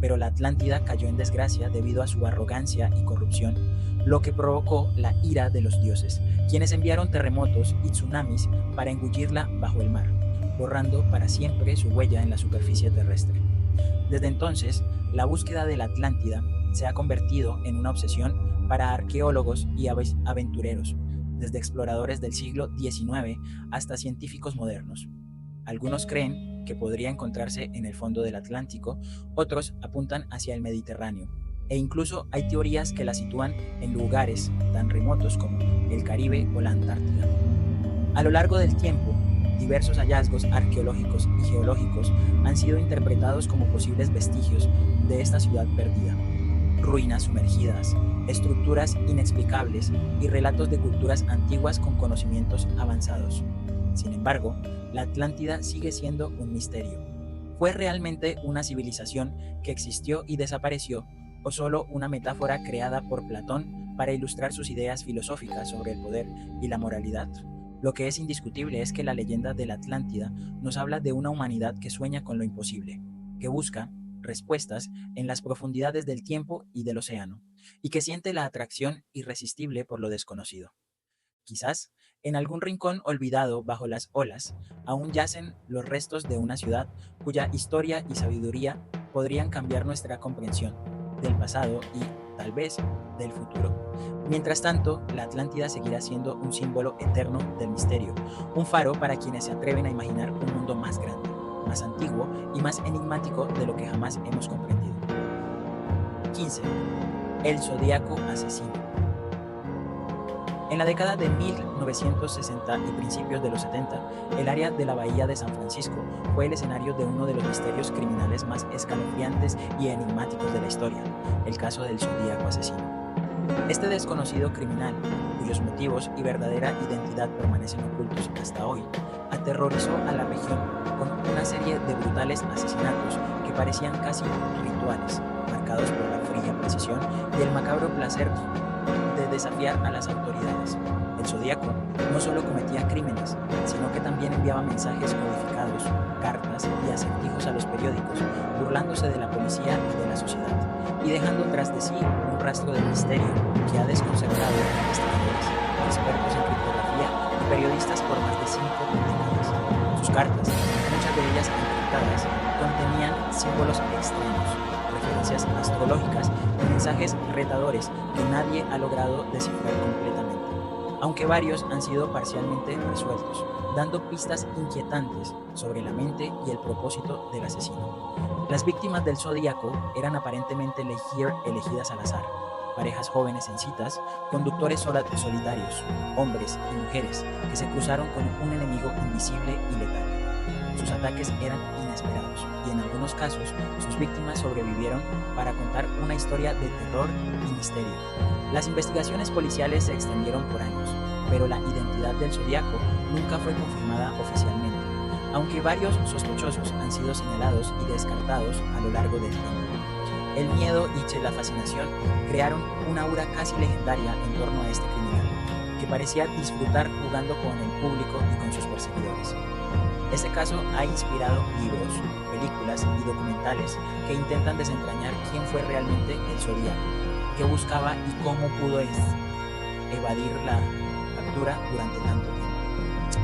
Pero la Atlántida cayó en desgracia debido a su arrogancia y corrupción, lo que provocó la ira de los dioses, quienes enviaron terremotos y tsunamis para engullirla bajo el mar, borrando para siempre su huella en la superficie terrestre. Desde entonces, la búsqueda de la Atlántida se ha convertido en una obsesión para arqueólogos y aventureros, desde exploradores del siglo XIX hasta científicos modernos. Algunos creen que podría encontrarse en el fondo del Atlántico, otros apuntan hacia el Mediterráneo, e incluso hay teorías que la sitúan en lugares tan remotos como el Caribe o la Antártida. A lo largo del tiempo, diversos hallazgos arqueológicos y geológicos han sido interpretados como posibles vestigios de esta ciudad perdida. Ruinas sumergidas, estructuras inexplicables y relatos de culturas antiguas con conocimientos avanzados. Sin embargo, la Atlántida sigue siendo un misterio. ¿Fue realmente una civilización que existió y desapareció, o solo una metáfora creada por Platón para ilustrar sus ideas filosóficas sobre el poder y la moralidad? Lo que es indiscutible es que la leyenda de la Atlántida nos habla de una humanidad que sueña con lo imposible, que busca respuestas en las profundidades del tiempo y del océano, y que siente la atracción irresistible por lo desconocido. Quizás, en algún rincón olvidado bajo las olas, aún yacen los restos de una ciudad cuya historia y sabiduría podrían cambiar nuestra comprensión del pasado y, tal vez, del futuro. Mientras tanto, la Atlántida seguirá siendo un símbolo eterno del misterio, un faro para quienes se atreven a imaginar un mundo más grande, más antiguo y más enigmático de lo que jamás hemos comprendido. 15. El Zodíaco Asesino. En la década de 1960 y principios de los 70, el área de la Bahía de San Francisco fue el escenario de uno de los misterios criminales más escalofriantes y enigmáticos de la historia, el caso del Zodíaco Asesino. Este desconocido criminal, cuyos motivos y verdadera identidad permanecen ocultos hasta hoy, aterrorizó a la región con una serie de brutales asesinatos que parecían casi rituales, marcados por la fría precisión y el macabro placer de desafiar a las autoridades. El Zodíaco no solo cometía crímenes, sino que también enviaba mensajes codificados, cartas y acertijos a los periódicos, burlándose de la policía y de la sociedad, y dejando tras de sí un rastro de misterio que ha desconcertado a investigadores, expertos en criptografía y periodistas por más de 5 décadas. Sus cartas, muchas de ellas encriptadas, contenían símbolos extremos, referencias astrológicas y mensajes retadores que nadie ha logrado descifrar completamente, aunque varios han sido parcialmente resueltos, dando pistas inquietantes sobre la mente y el propósito del asesino. Las víctimas del Zodíaco eran aparentemente elegidas al azar, parejas jóvenes en citas, conductores solitarios, hombres y mujeres que se cruzaron con un enemigo invisible y letal. Sus ataques eran inesperados y en algunos casos sus víctimas sobrevivieron para contar una historia de terror y misterio. Las investigaciones policiales se extendieron por años, pero la identidad del Zodíaco nunca fue confirmada oficialmente, aunque varios sospechosos han sido señalados y descartados a lo largo del tiempo. El miedo y la fascinación crearon una aura casi legendaria en torno a este criminal, que parecía disfrutar jugando con el público y con sus perseguidores. Este caso ha inspirado libros, películas y documentales que intentan desentrañar quién fue realmente el Zodíaco, qué buscaba y cómo pudo evadir la captura durante tanto tiempo.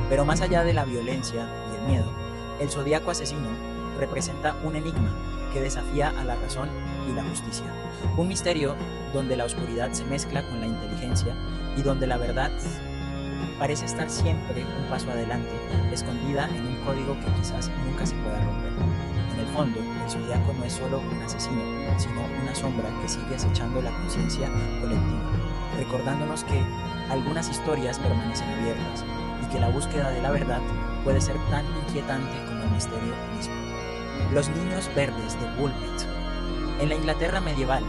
Pero más allá de la violencia y el miedo, el Zodíaco asesino representa un enigma que desafía a la razón y la justicia. Un misterio donde la oscuridad se mezcla con la inteligencia y donde la verdad parece estar siempre un paso adelante, escondida en un código que quizás nunca se pueda romper. En el fondo, el Zodíaco no es solo un asesino, sino una sombra que sigue acechando la conciencia colectiva, recordándonos que algunas historias permanecen abiertas y que la búsqueda de la verdad puede ser tan inquietante como el misterio mismo. Los niños verdes de Woolpit. En la Inglaterra medieval,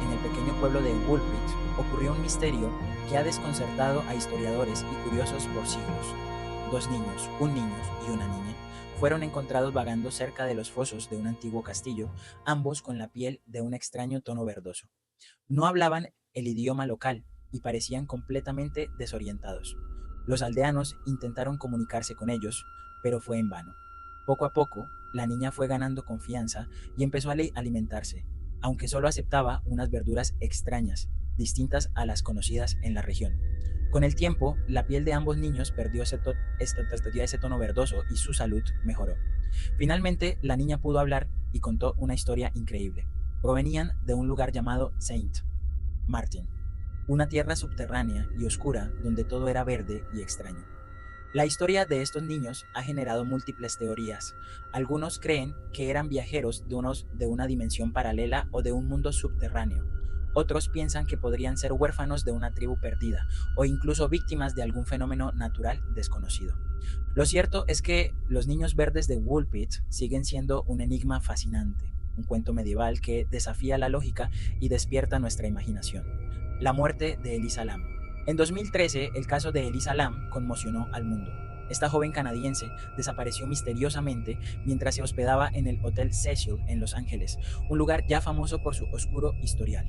en el pequeño pueblo de Woolpit, ocurrió un misterio que ha desconcertado a historiadores y curiosos por siglos. Dos niños, un niño y una niña, fueron encontrados vagando cerca de los fosos de un antiguo castillo, ambos con la piel de un extraño tono verdoso. No hablaban el idioma local y parecían completamente desorientados. Los aldeanos intentaron comunicarse con ellos, pero fue en vano. Poco a poco, la niña fue ganando confianza y empezó a alimentarse, aunque solo aceptaba unas verduras extrañas, distintas a las conocidas en la región. Con el tiempo, la piel de ambos niños perdió ese tono verdoso y su salud mejoró. Finalmente, la niña pudo hablar y contó una historia increíble. Provenían de un lugar llamado Saint Martin, una tierra subterránea y oscura donde todo era verde y extraño. La historia de estos niños ha generado múltiples teorías. Algunos creen que eran viajeros de una dimensión paralela o de un mundo subterráneo. Otros piensan que podrían ser huérfanos de una tribu perdida o incluso víctimas de algún fenómeno natural desconocido. Lo cierto es que los niños verdes de Woolpit siguen siendo un enigma fascinante, un cuento medieval que desafía la lógica y despierta nuestra imaginación. La muerte de Elisa Lam. En 2013, el caso de Elisa Lam conmocionó al mundo. Esta joven canadiense desapareció misteriosamente mientras se hospedaba en el Hotel Cecil en Los Ángeles, un lugar ya famoso por su oscuro historial.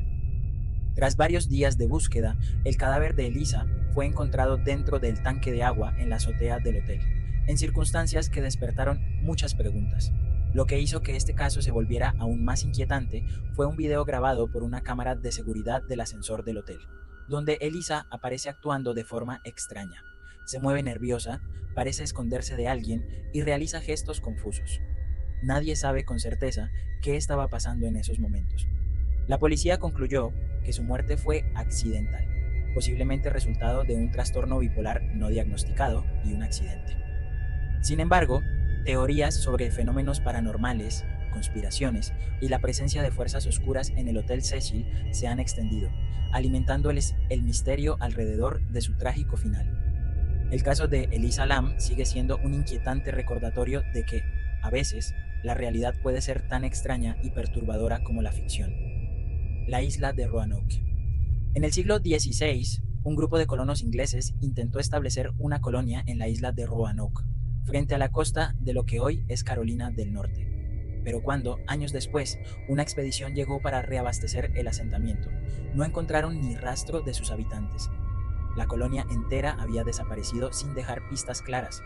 Tras varios días de búsqueda, el cadáver de Elisa fue encontrado dentro del tanque de agua en la azotea del hotel, en circunstancias que despertaron muchas preguntas. Lo que hizo que este caso se volviera aún más inquietante fue un video grabado por una cámara de seguridad del ascensor del hotel, donde Elisa aparece actuando de forma extraña. Se mueve nerviosa, parece esconderse de alguien y realiza gestos confusos. Nadie sabe con certeza qué estaba pasando en esos momentos. La policía concluyó que su muerte fue accidental, posiblemente resultado de un trastorno bipolar no diagnosticado y un accidente. Sin embargo, teorías sobre fenómenos paranormales, conspiraciones y la presencia de fuerzas oscuras en el Hotel Cecil se han extendido, alimentando el misterio alrededor de su trágico final. El caso de Elisa Lam sigue siendo un inquietante recordatorio de que, a veces, la realidad puede ser tan extraña y perturbadora como la ficción. La isla de Roanoke. En el siglo XVI, un grupo de colonos ingleses intentó establecer una colonia en la isla de Roanoke, frente a la costa de lo que hoy es Carolina del Norte. Pero cuando, años después, una expedición llegó para reabastecer el asentamiento, no encontraron ni rastro de sus habitantes. La colonia entera había desaparecido sin dejar pistas claras.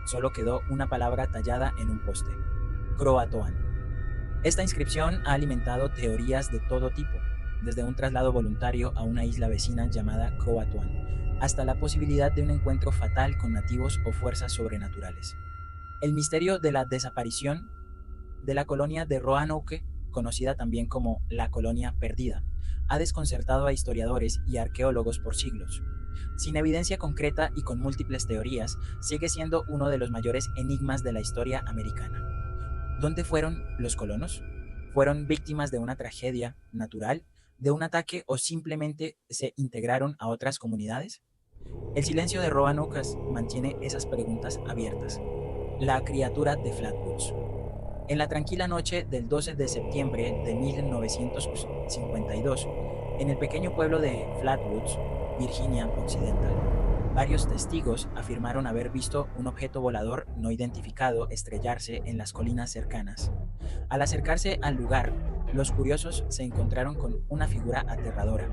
Solo quedó una palabra tallada en un poste: Croatoan. Esta inscripción ha alimentado teorías de todo tipo, desde un traslado voluntario a una isla vecina llamada Croatoan, hasta la posibilidad de un encuentro fatal con nativos o fuerzas sobrenaturales. El misterio de la desaparición de la colonia de Roanoke, conocida también como la Colonia Perdida, ha desconcertado a historiadores y arqueólogos por siglos. Sin evidencia concreta y con múltiples teorías, sigue siendo uno de los mayores enigmas de la historia americana. ¿Dónde fueron los colonos? ¿Fueron víctimas de una tragedia natural, de un ataque o simplemente se integraron a otras comunidades? El silencio de Roanoke mantiene esas preguntas abiertas. La criatura de Flatwoods. En la tranquila noche del 12 de septiembre de 1952, en el pequeño pueblo de Flatwoods, Virginia Occidental, varios testigos afirmaron haber visto un objeto volador no identificado estrellarse en las colinas cercanas. Al acercarse al lugar, los curiosos se encontraron con una figura aterradora,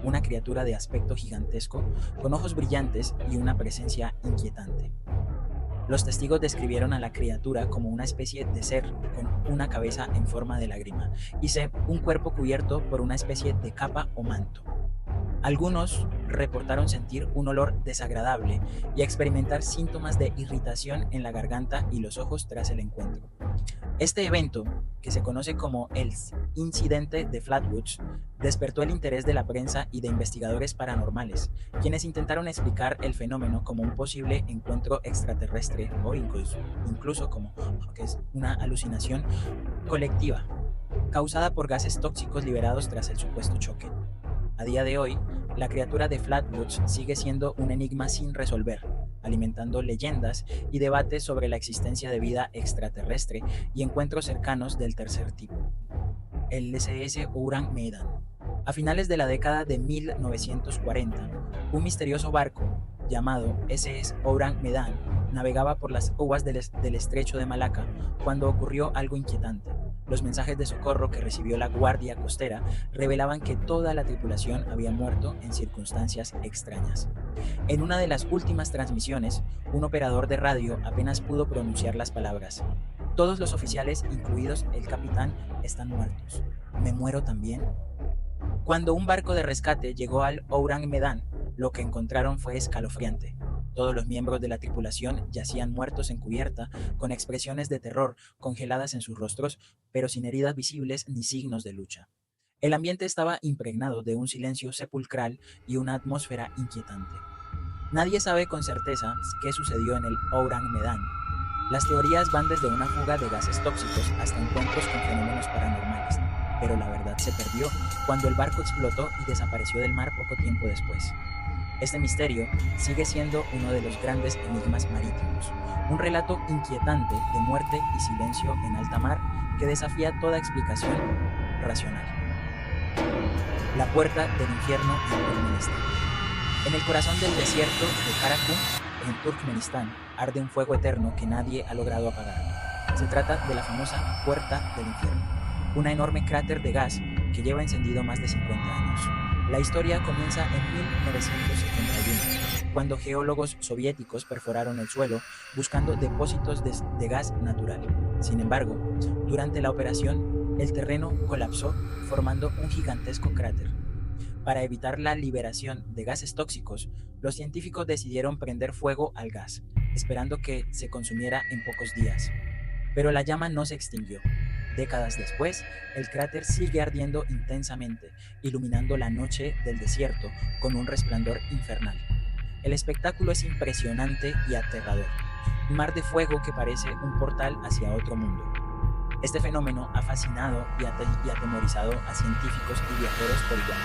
una criatura de aspecto gigantesco, con ojos brillantes y una presencia inquietante. Los testigos describieron a la criatura como una especie de ser con una cabeza en forma de lágrima y un cuerpo cubierto por una especie de capa o manto. Algunos reportaron sentir un olor desagradable y experimentar síntomas de irritación en la garganta y los ojos tras el encuentro. Este evento, que se conoce como el Incidente de Flatwoods, despertó el interés de la prensa y de investigadores paranormales, quienes intentaron explicar el fenómeno como un posible encuentro extraterrestre o incluso como que es una alucinación colectiva causada por gases tóxicos liberados tras el supuesto choque. A día de hoy, la criatura de Flatwoods sigue siendo un enigma sin resolver, alimentando leyendas y debates sobre la existencia de vida extraterrestre y encuentros cercanos del tercer tipo. El SS Ourang Medan. A finales de la década de 1940, un misterioso barco llamado SS Ourang Medan navegaba por las aguas del estrecho de Malaca cuando ocurrió algo inquietante. Los mensajes de socorro que recibió la Guardia Costera revelaban que toda la tripulación había muerto en circunstancias extrañas. En una de las últimas transmisiones, un operador de radio apenas pudo pronunciar las palabras: "Todos los oficiales, incluidos el capitán, están muertos. ¿Me muero también?". Cuando un barco de rescate llegó al Ourang Medan, lo que encontraron fue escalofriante. Todos los miembros de la tripulación yacían muertos en cubierta, con expresiones de terror congeladas en sus rostros, pero sin heridas visibles ni signos de lucha. El ambiente estaba impregnado de un silencio sepulcral y una atmósfera inquietante. Nadie sabe con certeza qué sucedió en el Ourang Medan. Las teorías van desde una fuga de gases tóxicos hasta encuentros con fenómenos paranormales, pero la verdad se perdió cuando el barco explotó y desapareció del mar poco tiempo después. Este misterio sigue siendo uno de los grandes enigmas marítimos, un relato inquietante de muerte y silencio en alta mar que desafía toda explicación racional. La puerta del infierno en Turkmenistán. En el corazón del desierto de Karakum, en Turkmenistán, arde un fuego eterno que nadie ha logrado apagar. Se trata de la famosa Puerta del Infierno, una enorme cráter de gas que lleva encendido más de 50 años. La historia comienza en 1971, cuando geólogos soviéticos perforaron el suelo buscando depósitos de gas natural. Sin embargo, durante la operación, el terreno colapsó, formando un gigantesco cráter. Para evitar la liberación de gases tóxicos, los científicos decidieron prender fuego al gas, esperando que se consumiera en pocos días. Pero la llama no se extinguió. Décadas después, el cráter sigue ardiendo intensamente, iluminando la noche del desierto con un resplandor infernal. El espectáculo es impresionante y aterrador. Un mar de fuego que parece un portal hacia otro mundo. Este fenómeno ha fascinado y atemorizado a científicos y viajeros por igual.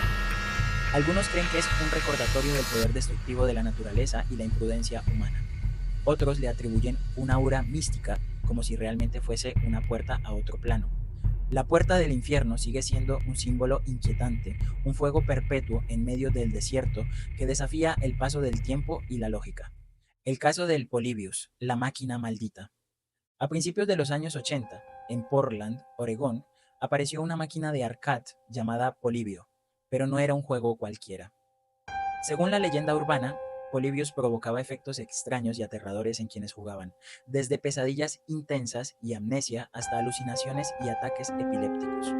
Algunos creen que es un recordatorio del poder destructivo de la naturaleza y la imprudencia humana. Otros le atribuyen una aura mística, como si realmente fuese una puerta a otro plano. La puerta del infierno sigue siendo un símbolo inquietante, un fuego perpetuo en medio del desierto que desafía el paso del tiempo y la lógica. El caso del Polybius, la máquina maldita. A principios de los años 80, en Portland, Oregón, apareció una máquina de arcade llamada Polybio, pero no era un juego cualquiera. Según la leyenda urbana, Polybius provocaba efectos extraños y aterradores en quienes jugaban, desde pesadillas intensas y amnesia hasta alucinaciones y ataques epilépticos.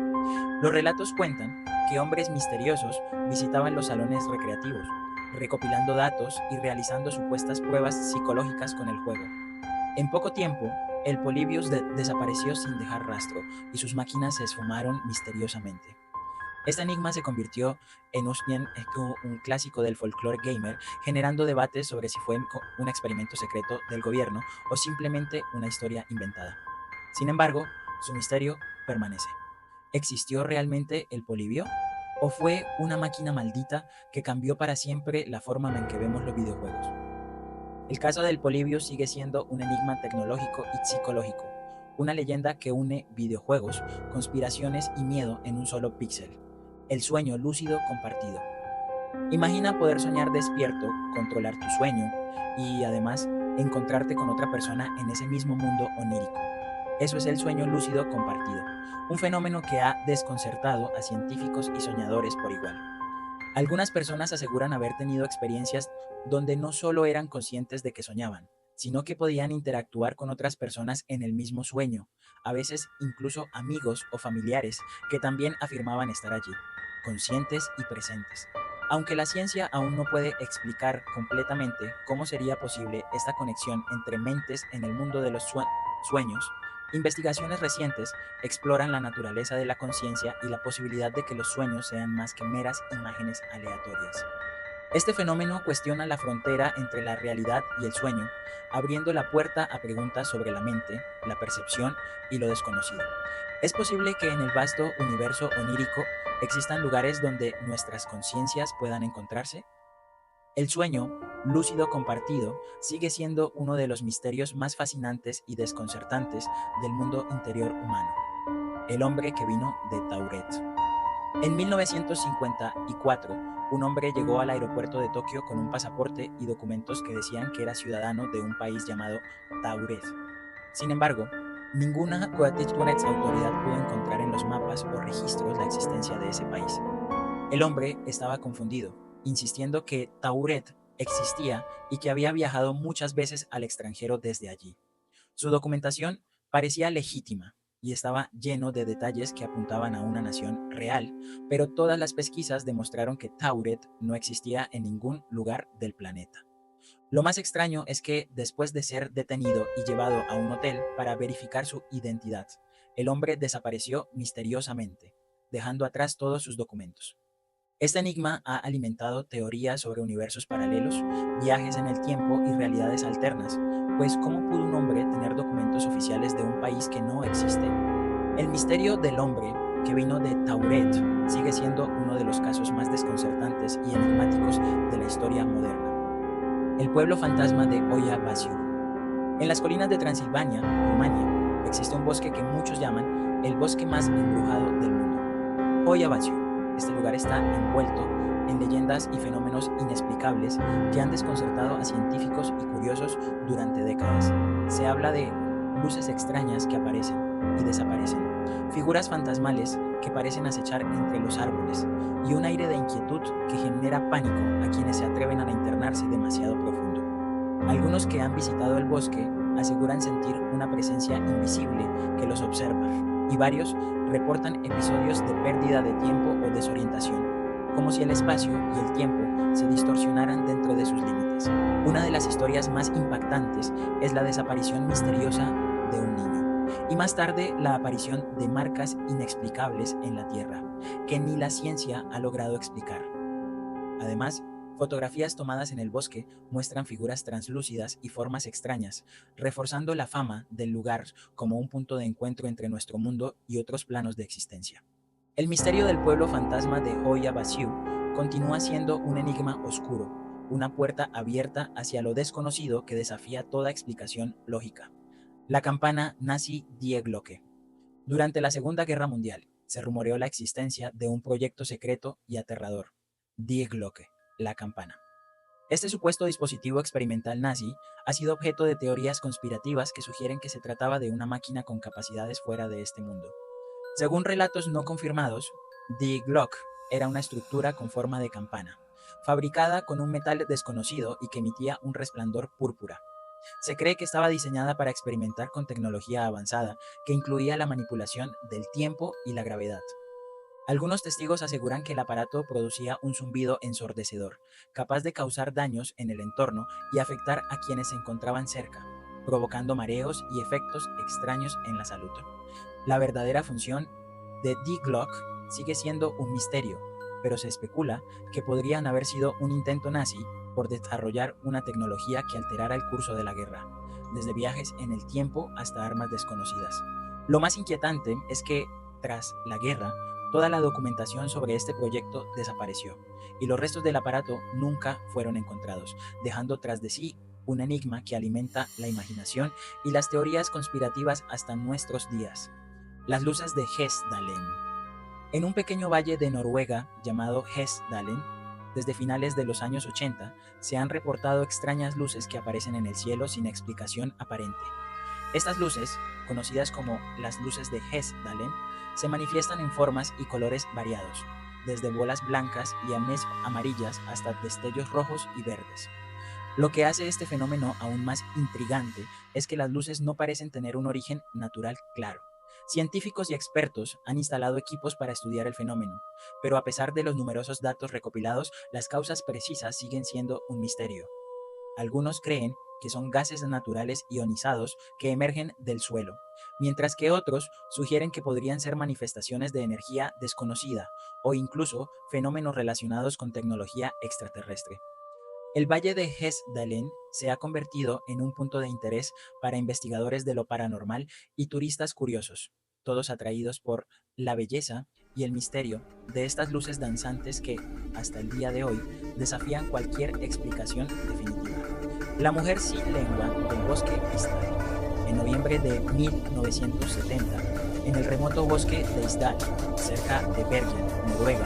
Los relatos cuentan que hombres misteriosos visitaban los salones recreativos, recopilando datos y realizando supuestas pruebas psicológicas con el juego. En poco tiempo, el Polybius desapareció sin dejar rastro y sus máquinas se esfumaron misteriosamente. Este enigma se convirtió en un clásico del folclore gamer, generando debates sobre si fue un experimento secreto del gobierno o simplemente una historia inventada. Sin embargo, su misterio permanece. ¿Existió realmente el Polybio? ¿O fue una máquina maldita que cambió para siempre la forma en que vemos los videojuegos? El caso del Polybio sigue siendo un enigma tecnológico y psicológico, una leyenda que une videojuegos, conspiraciones y miedo en un solo píxel. El sueño lúcido compartido. Imagina poder soñar despierto, controlar tu sueño y además encontrarte con otra persona en ese mismo mundo onírico. Eso es el sueño lúcido compartido, un fenómeno que ha desconcertado a científicos y soñadores por igual. Algunas personas aseguran haber tenido experiencias donde no solo eran conscientes de que soñaban, sino que podían interactuar con otras personas en el mismo sueño, a veces incluso amigos o familiares que también afirmaban estar allí, conscientes y presentes. Aunque la ciencia aún no puede explicar completamente cómo sería posible esta conexión entre mentes en el mundo de los sueños, investigaciones recientes exploran la naturaleza de la conciencia y la posibilidad de que los sueños sean más que meras imágenes aleatorias. Este fenómeno cuestiona la frontera entre la realidad y el sueño, abriendo la puerta a preguntas sobre la mente, la percepción y lo desconocido. ¿Es posible que en el vasto universo onírico existan lugares donde nuestras conciencias puedan encontrarse? El sueño, lúcido compartido, sigue siendo uno de los misterios más fascinantes y desconcertantes del mundo interior humano. El hombre que vino de Tauret. En 1954, un hombre llegó al aeropuerto de Tokio con un pasaporte y documentos que decían que era ciudadano de un país llamado Tauret. Sin embargo, ninguna autoridad pudo encontrar en los mapas o registros la existencia de ese país. El hombre estaba confundido, insistiendo que Tauret existía y que había viajado muchas veces al extranjero desde allí. Su documentación parecía legítima y estaba lleno de detalles que apuntaban a una nación real, pero todas las pesquisas demostraron que Tauret no existía en ningún lugar del planeta. Lo más extraño es que, después de ser detenido y llevado a un hotel para verificar su identidad, el hombre desapareció misteriosamente, dejando atrás todos sus documentos. Este enigma ha alimentado teorías sobre universos paralelos, viajes en el tiempo y realidades alternas, pues ¿cómo pudo un hombre tener documentos oficiales de un país que no existe? El misterio del hombre que vino de Tauret sigue siendo uno de los casos más desconcertantes y enigmáticos de la historia moderna. El pueblo fantasma de Oya Basiu. En las colinas de Transilvania, Rumania, existe un bosque que muchos llaman el bosque más embrujado del mundo. Oya Basiu. Este lugar está envuelto en leyendas y fenómenos inexplicables que han desconcertado a científicos y curiosos durante décadas. Se habla de luces extrañas que aparecen y desaparecen, figuras fantasmales que parecen acechar entre los árboles y un aire de inquietud que genera pánico a quienes se atreven a internarse demasiado profundo. Algunos que han visitado el bosque aseguran sentir una presencia invisible que los observa, y varios reportan episodios de pérdida de tiempo o desorientación, como si el espacio y el tiempo se distorsionaran dentro de sus límites. Una de las historias más impactantes es la desaparición misteriosa de un niño, y más tarde la aparición de marcas inexplicables en la Tierra, que ni la ciencia ha logrado explicar. Además, fotografías tomadas en el bosque muestran figuras translúcidas y formas extrañas, reforzando la fama del lugar como un punto de encuentro entre nuestro mundo y otros planos de existencia. El misterio del pueblo fantasma de Oya Basiu continúa siendo un enigma oscuro, una puerta abierta hacia lo desconocido que desafía toda explicación lógica. La campana nazi Die Glocke. Durante la Segunda Guerra Mundial, se rumoreó la existencia de un proyecto secreto y aterrador, Die Glocke, la campana. Este supuesto dispositivo experimental nazi ha sido objeto de teorías conspirativas que sugieren que se trataba de una máquina con capacidades fuera de este mundo. Según relatos no confirmados, Die Glocke era una estructura con forma de campana, fabricada con un metal desconocido y que emitía un resplandor púrpura. Se cree que estaba diseñada para experimentar con tecnología avanzada que incluía la manipulación del tiempo y la gravedad. Algunos testigos aseguran que el aparato producía un zumbido ensordecedor, capaz de causar daños en el entorno y afectar a quienes se encontraban cerca, provocando mareos y efectos extraños en la salud. La verdadera función de Die Glocke sigue siendo un misterio, pero se especula que podrían haber sido un intento nazi por desarrollar una tecnología que alterara el curso de la guerra, desde viajes en el tiempo hasta armas desconocidas. Lo más inquietante es que, tras la guerra, toda la documentación sobre este proyecto desapareció, y los restos del aparato nunca fueron encontrados, dejando tras de sí un enigma que alimenta la imaginación y las teorías conspirativas hasta nuestros días. Las luces de Hesdalen. En un pequeño valle de Noruega llamado Hesdalen, desde finales de los años 80, se han reportado extrañas luces que aparecen en el cielo sin explicación aparente. Estas luces, conocidas como las luces de Hesdalen, se manifiestan en formas y colores variados, desde bolas blancas y amarillas hasta destellos rojos y verdes. Lo que hace este fenómeno aún más intrigante es que las luces no parecen tener un origen natural claro. Científicos y expertos han instalado equipos para estudiar el fenómeno, pero a pesar de los numerosos datos recopilados, las causas precisas siguen siendo un misterio. Algunos creen que son gases naturales ionizados que emergen del suelo, mientras que otros sugieren que podrían ser manifestaciones de energía desconocida o incluso fenómenos relacionados con tecnología extraterrestre. El Valle de Hessdalen se ha convertido en un punto de interés para investigadores de lo paranormal y turistas curiosos, todos atraídos por la belleza y el misterio de estas luces danzantes que, hasta el día de hoy, desafían cualquier explicación definitiva. La mujer sin lengua del bosque Isdal. En noviembre de 1970, en el remoto bosque de Isdal, cerca de Bergen, Noruega,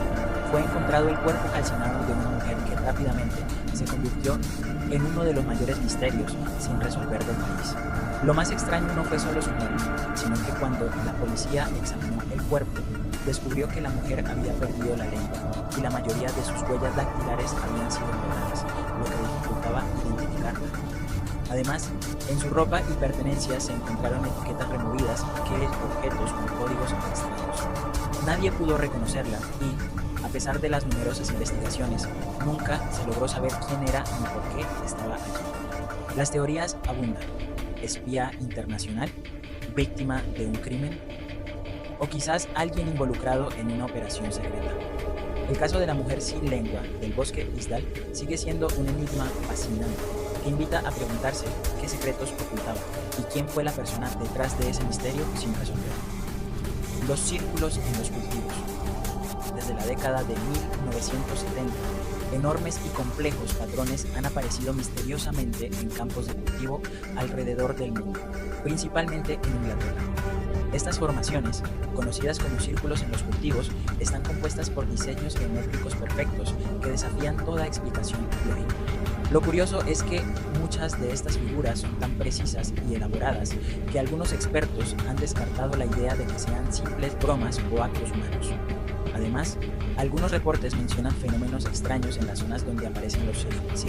fue encontrado el cuerpo calcinado de una mujer que rápidamente se convirtió en uno de los mayores misterios sin resolver del país. Lo más extraño no fue solo su muerte, sino que cuando la policía examinó el cuerpo, descubrió que la mujer había perdido la lengua y la mayoría de sus huellas dactilares habían sido borradas, lo que dificultaba identificarla. Además, en su ropa y pertenencias se encontraron etiquetas removidas que objetos con códigos extraños. Nadie pudo reconocerla y, a pesar de las numerosas investigaciones, nunca se logró saber quién era ni por qué estaba allí. Las teorías abundan: espía internacional, víctima de un crimen, o quizás alguien involucrado en una operación secreta. El caso de la mujer sin lengua del bosque Isdal sigue siendo un enigma fascinante que invita a preguntarse qué secretos ocultaba y quién fue la persona detrás de ese misterio sin resolver. Los círculos en los cultivos. Desde la década de 1970, enormes y complejos patrones han aparecido misteriosamente en campos de cultivo alrededor del mundo, principalmente en Inglaterra. Estas formaciones, conocidas como círculos en los cultivos, están compuestas por diseños geométricos perfectos que desafían toda explicación lógica. Lo curioso es que muchas de estas figuras son tan precisas y elaboradas que algunos expertos han descartado la idea de que sean simples bromas o actos humanos. Además, algunos reportes mencionan fenómenos extraños en las zonas donde aparecen los círculos,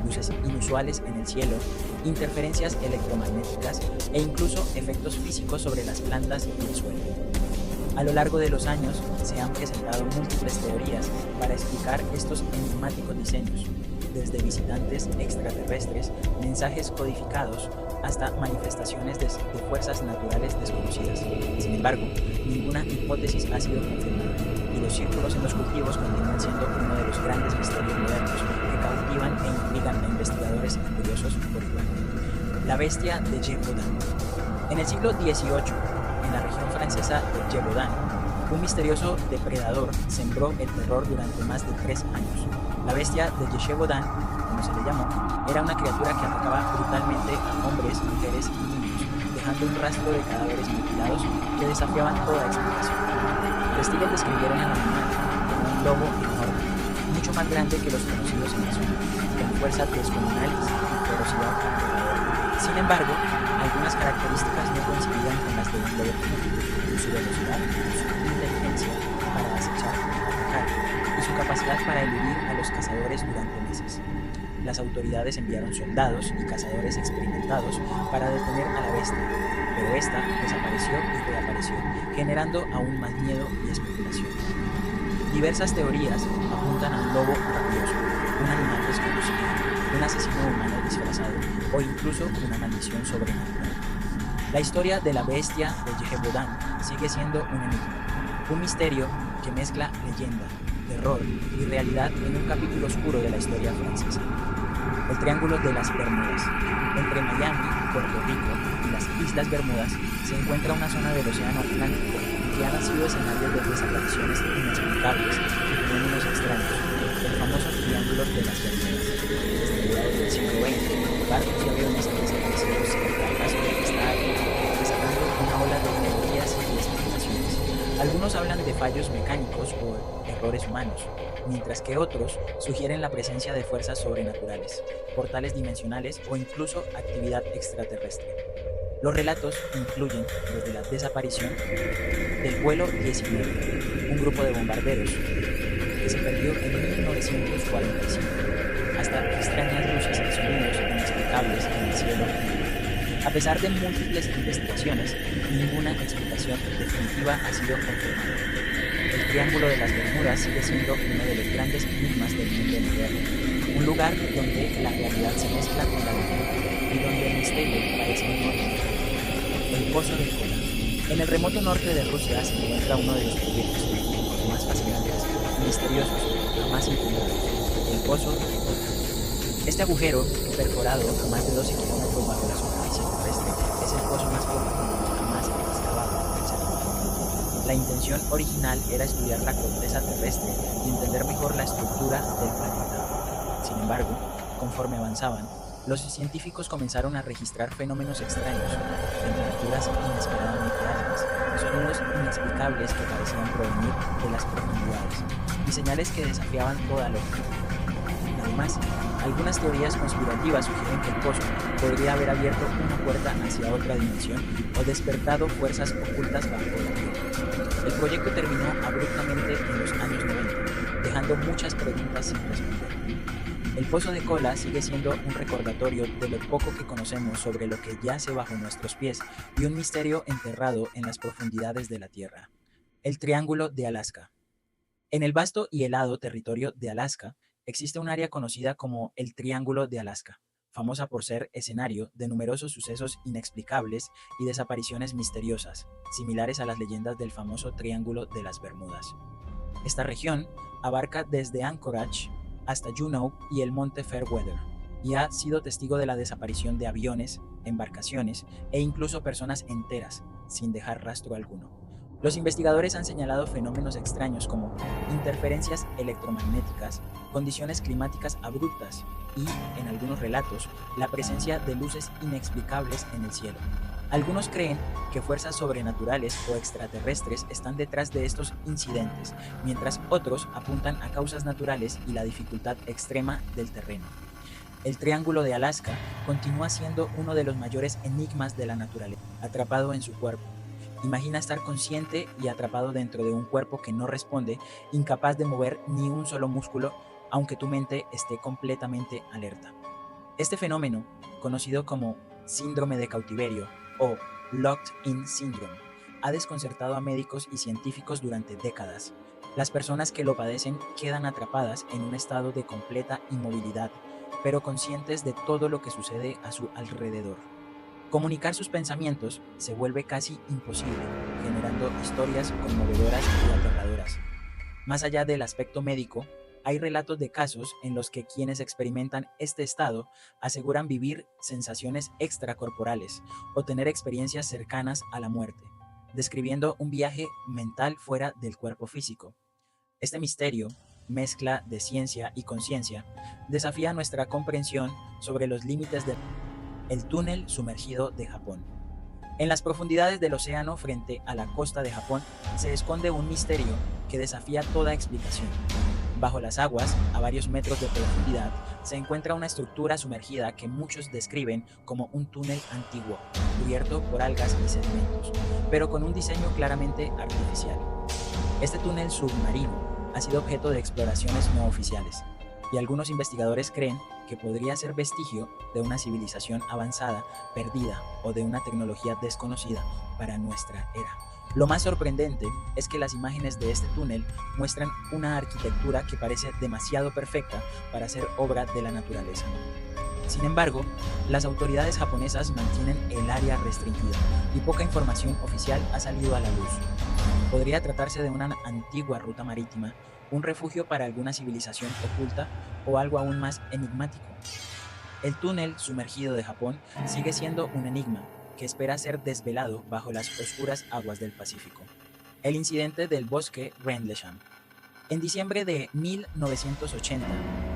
luces inusuales en el cielo, interferencias electromagnéticas e incluso efectos físicos sobre las plantas y el suelo. A lo largo de los años se han presentado múltiples teorías para explicar estos enigmáticos diseños, desde visitantes extraterrestres, mensajes codificados, hasta manifestaciones de fuerzas naturales desconocidas. Sin embargo, ninguna hipótesis ha sido confirmada, y los círculos en los cultivos continúan siendo uno de los grandes misterios modernos que cautivan e intrigan a investigadores y curiosos por igual. La bestia de Gévaudan. En el siglo XVIII, en la región francesa de Gévaudan, un misterioso depredador sembró el terror durante más de 3 años. La bestia de Gévaudan, como se le llamó, era una criatura que atacaba brutalmente a hombres, mujeres y niños, dejando un rastro de cadáveres mutilados que desafiaban toda explicación. Testigos describieron al animal como un lobo enorme, mucho más grande que los conocidos en la zona, con fuerza descomunal y ferocidad aterradora. Sin embargo, algunas características no coincidían con las de un lobo común: su velocidad, su inteligencia para acechar y atacar, y su capacidad para eludir a los cazadores durante meses. Las autoridades enviaron soldados y cazadores experimentados para detener a la bestia, pero esta desapareció y reapareció, generando aún más miedo y especulación. Diversas teorías apuntan a un lobo rabioso, un animal desconocido, un asesino humano disfrazado o incluso una maldición sobrenatural. La historia de la bestia de Gévaudan sigue siendo un enigma, un misterio que mezcla leyenda, terror y realidad en un capítulo oscuro de la historia francesa. El Triángulo de las Bermudas. Entre Miami, Puerto Rico y las Islas Bermudas se encuentra una zona del Océano Atlántico que ha sido escenario de desapariciones inexplicables y fenómenos extraños, el famoso Triángulo de las Bermudas. Desde mediados del siglo XX, barcos y aviones han desaparecido sin cargas o está desatando una ola de teorías y especulaciones. Algunos hablan de fallos mecánicos o errores humanos, mientras que otros sugieren la presencia de fuerzas sobrenaturales, portales dimensionales o incluso actividad extraterrestre. Los relatos incluyen desde la desaparición del vuelo 19, un grupo de bombarderos que se perdió en 1945, hasta extrañas luces y sonidos inexplicables en el cielo. A pesar de múltiples investigaciones, ninguna explicación definitiva ha sido confirmada. El Triángulo de las Bermudas sigue siendo uno de los grandes enigmas del mundo moderno, un lugar donde la realidad se mezcla con la leyenda y donde el misterio parece enorme. El Pozo de Kola. En el remoto norte de Rusia se encuentra uno de los proyectos científicos más fascinantes y misteriosos jamás encontrados, el Pozo de Kola. Este agujero, perforado a más de 12 kilómetros bajo la superficie terrestre, es el pozo más profundo jamás excavado en el ser humano. La intención original era estudiar la corteza terrestre y entender mejor la estructura del planeta. Sin embargo, conforme avanzaban, los científicos comenzaron a registrar fenómenos extraños, temperaturas inesperadamente altas, sonidos inexplicables que parecían provenir de las profundidades, y señales que desafiaban toda lógica. Además, algunas teorías conspirativas sugieren que el pozo podría haber abierto una puerta hacia otra dimensión o despertado fuerzas ocultas bajo la tierra. El proyecto terminó abruptamente en los años 90, dejando muchas preguntas sin responder. El Pozo de Kola sigue siendo un recordatorio de lo poco que conocemos sobre lo que yace bajo nuestros pies y un misterio enterrado en las profundidades de la Tierra. El Triángulo de Alaska. En el vasto y helado territorio de Alaska existe un área conocida como el Triángulo de Alaska, famosa por ser escenario de numerosos sucesos inexplicables y desapariciones misteriosas, similares a las leyendas del famoso Triángulo de las Bermudas. Esta región abarca desde Anchorage hasta Juneau y el monte Fairweather, y ha sido testigo de la desaparición de aviones, embarcaciones e incluso personas enteras, sin dejar rastro alguno. Los investigadores han señalado fenómenos extraños como interferencias electromagnéticas, condiciones climáticas abruptas y, en algunos relatos, la presencia de luces inexplicables en el cielo. Algunos creen que fuerzas sobrenaturales o extraterrestres están detrás de estos incidentes, mientras otros apuntan a causas naturales y la dificultad extrema del terreno. El Triángulo de Alaska continúa siendo uno de los mayores enigmas de la naturaleza, atrapado en su cuerpo. Imagina estar consciente y atrapado dentro de un cuerpo que no responde, incapaz de mover ni un solo músculo, aunque tu mente esté completamente alerta. Este fenómeno, conocido como síndrome de cautiverio o Locked-in Syndrome, ha desconcertado a médicos y científicos durante décadas. Las personas que lo padecen quedan atrapadas en un estado de completa inmovilidad, pero conscientes de todo lo que sucede a su alrededor. Comunicar sus pensamientos se vuelve casi imposible, generando historias conmovedoras y aterradoras. Más allá del aspecto médico, hay relatos de casos en los que quienes experimentan este estado aseguran vivir sensaciones extracorporales o tener experiencias cercanas a la muerte, describiendo un viaje mental fuera del cuerpo físico. Este misterio, mezcla de ciencia y conciencia, desafía nuestra comprensión sobre los límites del túnel sumergido de Japón. En las profundidades del océano frente a la costa de Japón se esconde un misterio que desafía toda explicación. Bajo las aguas, a varios metros de profundidad, se encuentra una estructura sumergida que muchos describen como un túnel antiguo, cubierto por algas y sedimentos, pero con un diseño claramente artificial. Este túnel submarino ha sido objeto de exploraciones no oficiales, y algunos investigadores creen que podría ser vestigio de una civilización avanzada, perdida, o de una tecnología desconocida para nuestra era. Lo más sorprendente es que las imágenes de este túnel muestran una arquitectura que parece demasiado perfecta para ser obra de la naturaleza. Sin embargo, las autoridades japonesas mantienen el área restringida y poca información oficial ha salido a la luz. Podría tratarse de una antigua ruta marítima, un refugio para alguna civilización oculta o algo aún más enigmático. El túnel sumergido de Japón sigue siendo un enigma que espera ser desvelado bajo las oscuras aguas del Pacífico. El incidente del bosque Rendlesham. En diciembre de 1980,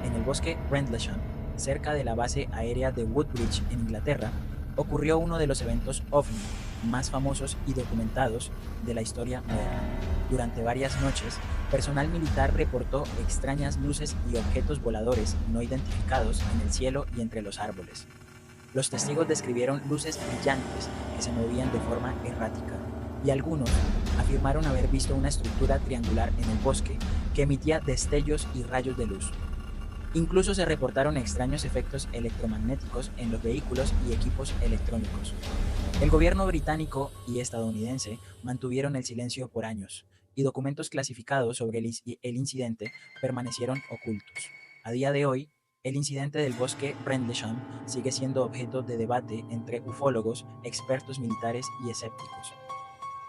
en el bosque Rendlesham, cerca de la base aérea de Woodbridge en Inglaterra, ocurrió uno de los eventos OVNI más famosos y documentados de la historia moderna. Durante varias noches, personal militar reportó extrañas luces y objetos voladores no identificados en el cielo y entre los árboles. Los testigos describieron luces brillantes que se movían de forma errática, y algunos afirmaron haber visto una estructura triangular en el bosque que emitía destellos y rayos de luz. Incluso se reportaron extraños efectos electromagnéticos en los vehículos y equipos electrónicos. El gobierno británico y estadounidense mantuvieron el silencio por años, y documentos clasificados sobre el incidente permanecieron ocultos. A día de hoy, el incidente del bosque Rendlesham sigue siendo objeto de debate entre ufólogos, expertos militares y escépticos.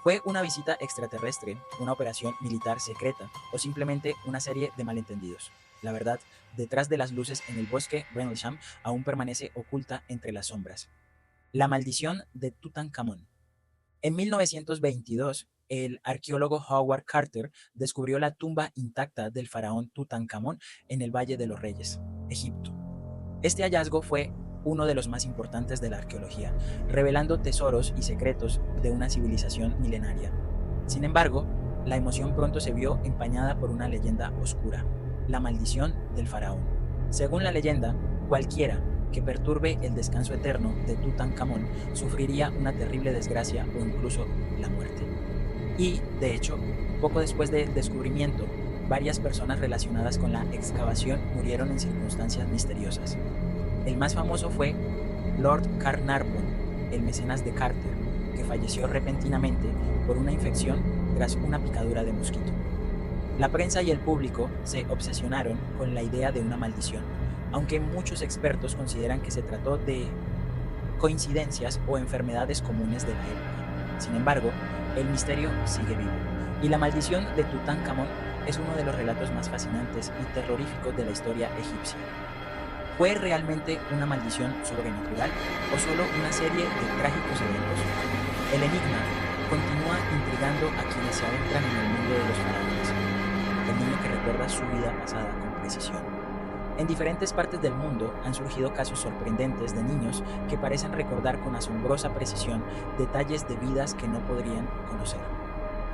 ¿Fue una visita extraterrestre, una operación militar secreta o simplemente una serie de malentendidos? La verdad, detrás de las luces en el bosque Rendlesham aún permanece oculta entre las sombras. La maldición de Tutankamón. En 1922, el arqueólogo Howard Carter descubrió la tumba intacta del faraón Tutankamón en el Valle de los Reyes, Egipto. Este hallazgo fue uno de los más importantes de la arqueología, revelando tesoros y secretos de una civilización milenaria. Sin embargo, la emoción pronto se vio empañada por una leyenda oscura, la maldición del faraón. Según la leyenda, cualquiera que perturbe el descanso eterno de Tutankamón sufriría una terrible desgracia o incluso la muerte. Y, de hecho, poco después del descubrimiento, varias personas relacionadas con la excavación murieron en circunstancias misteriosas. El más famoso fue Lord Carnarvon, el mecenas de Carter, que falleció repentinamente por una infección tras una picadura de mosquito. La prensa y el público se obsesionaron con la idea de una maldición, aunque muchos expertos consideran que se trató de coincidencias o enfermedades comunes de la época. Sin embargo, el misterio sigue vivo, y la maldición de Tutankamón es uno de los relatos más fascinantes y terroríficos de la historia egipcia. ¿Fue realmente una maldición sobrenatural o solo una serie de trágicos eventos? El enigma continúa intrigando a quienes se adentran en el mundo de los faraones, el niño que recuerda su vida pasada con precisión. En diferentes partes del mundo han surgido casos sorprendentes de niños que parecen recordar con asombrosa precisión detalles de vidas que no podrían conocer.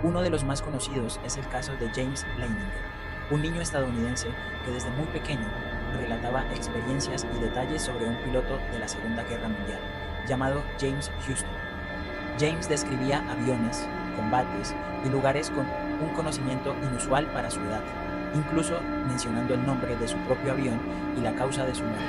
Uno de los más conocidos es el caso de James Leininger, un niño estadounidense que desde muy pequeño relataba experiencias y detalles sobre un piloto de la Segunda Guerra Mundial, llamado James Houston. James describía aviones, combates y lugares con un conocimiento inusual para su edad, incluso mencionando el nombre de su propio avión y la causa de su muerte.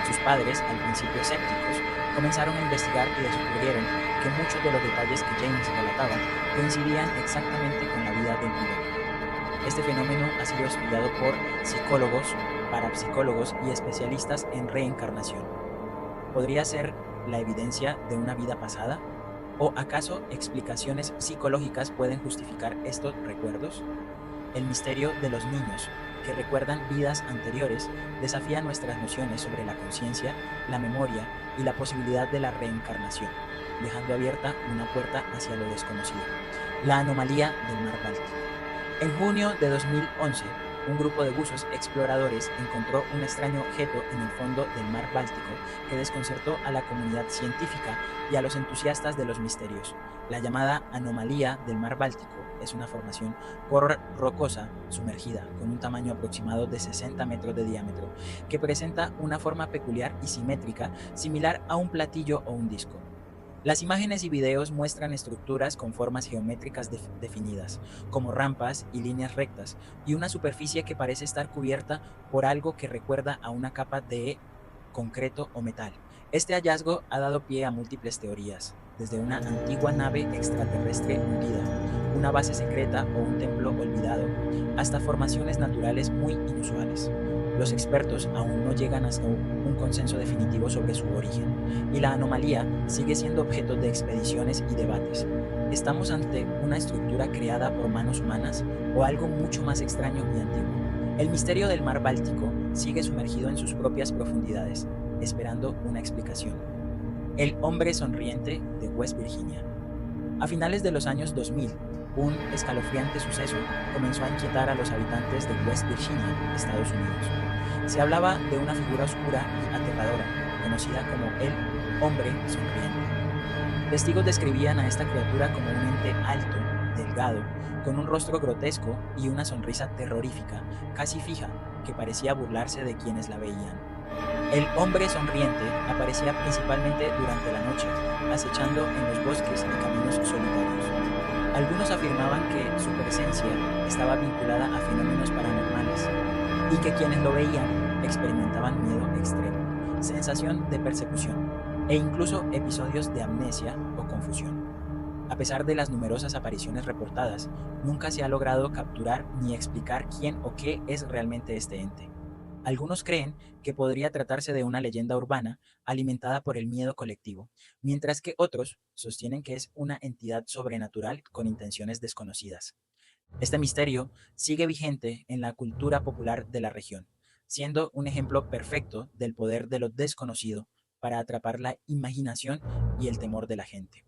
Sus padres, al principio escépticos, comenzaron a investigar y descubrieron que muchos de los detalles que James relataba coincidían exactamente con la vida del piloto. Este fenómeno ha sido estudiado por psicólogos, parapsicólogos y especialistas en reencarnación. ¿Podría ser la evidencia de una vida pasada? ¿O acaso explicaciones psicológicas pueden justificar estos recuerdos? El misterio de los niños que recuerdan vidas anteriores desafía nuestras nociones sobre la conciencia, la memoria y la posibilidad de la reencarnación, dejando abierta una puerta hacia lo desconocido. La anomalía del Mar Báltico. En junio de 2011, un grupo de buzos exploradores encontró un extraño objeto en el fondo del Mar Báltico que desconcertó a la comunidad científica y a los entusiastas de los misterios. La llamada anomalía del Mar Báltico es una formación rocosa sumergida con un tamaño aproximado de 60 metros de diámetro que presenta una forma peculiar y simétrica similar a un platillo o un disco. Las imágenes y videos muestran estructuras con formas geométricas definidas, como rampas y líneas rectas, y una superficie que parece estar cubierta por algo que recuerda a una capa de concreto o metal. Este hallazgo ha dado pie a múltiples teorías, desde una antigua nave extraterrestre hundida, una base secreta o un templo olvidado, hasta formaciones naturales muy inusuales. Los expertos aún no llegan hasta un consenso definitivo sobre su origen, y la anomalía sigue siendo objeto de expediciones y debates. ¿Estamos ante una estructura creada por manos humanas o algo mucho más extraño y antiguo? El misterio del Mar Báltico sigue sumergido en sus propias profundidades, esperando una explicación. El hombre sonriente de West Virginia. A finales de los años 2000, un escalofriante suceso comenzó a inquietar a los habitantes de West Virginia, Estados Unidos. Se hablaba de una figura oscura y aterradora, conocida como el hombre sonriente. Testigos describían a esta criatura como un ente alto, delgado, con un rostro grotesco y una sonrisa terrorífica, casi fija, que parecía burlarse de quienes la veían. El hombre sonriente aparecía principalmente durante la noche, acechando en los bosques y caminos solitarios. Algunos afirmaban que su presencia estaba vinculada a fenómenos paranormales y que quienes lo veían experimentaban miedo extremo, sensación de persecución e incluso episodios de amnesia o confusión. A pesar de las numerosas apariciones reportadas, nunca se ha logrado capturar ni explicar quién o qué es realmente este ente. Algunos creen que podría tratarse de una leyenda urbana alimentada por el miedo colectivo, mientras que otros sostienen que es una entidad sobrenatural con intenciones desconocidas. Este misterio sigue vigente en la cultura popular de la región, siendo un ejemplo perfecto del poder de lo desconocido para atrapar la imaginación y el temor de la gente.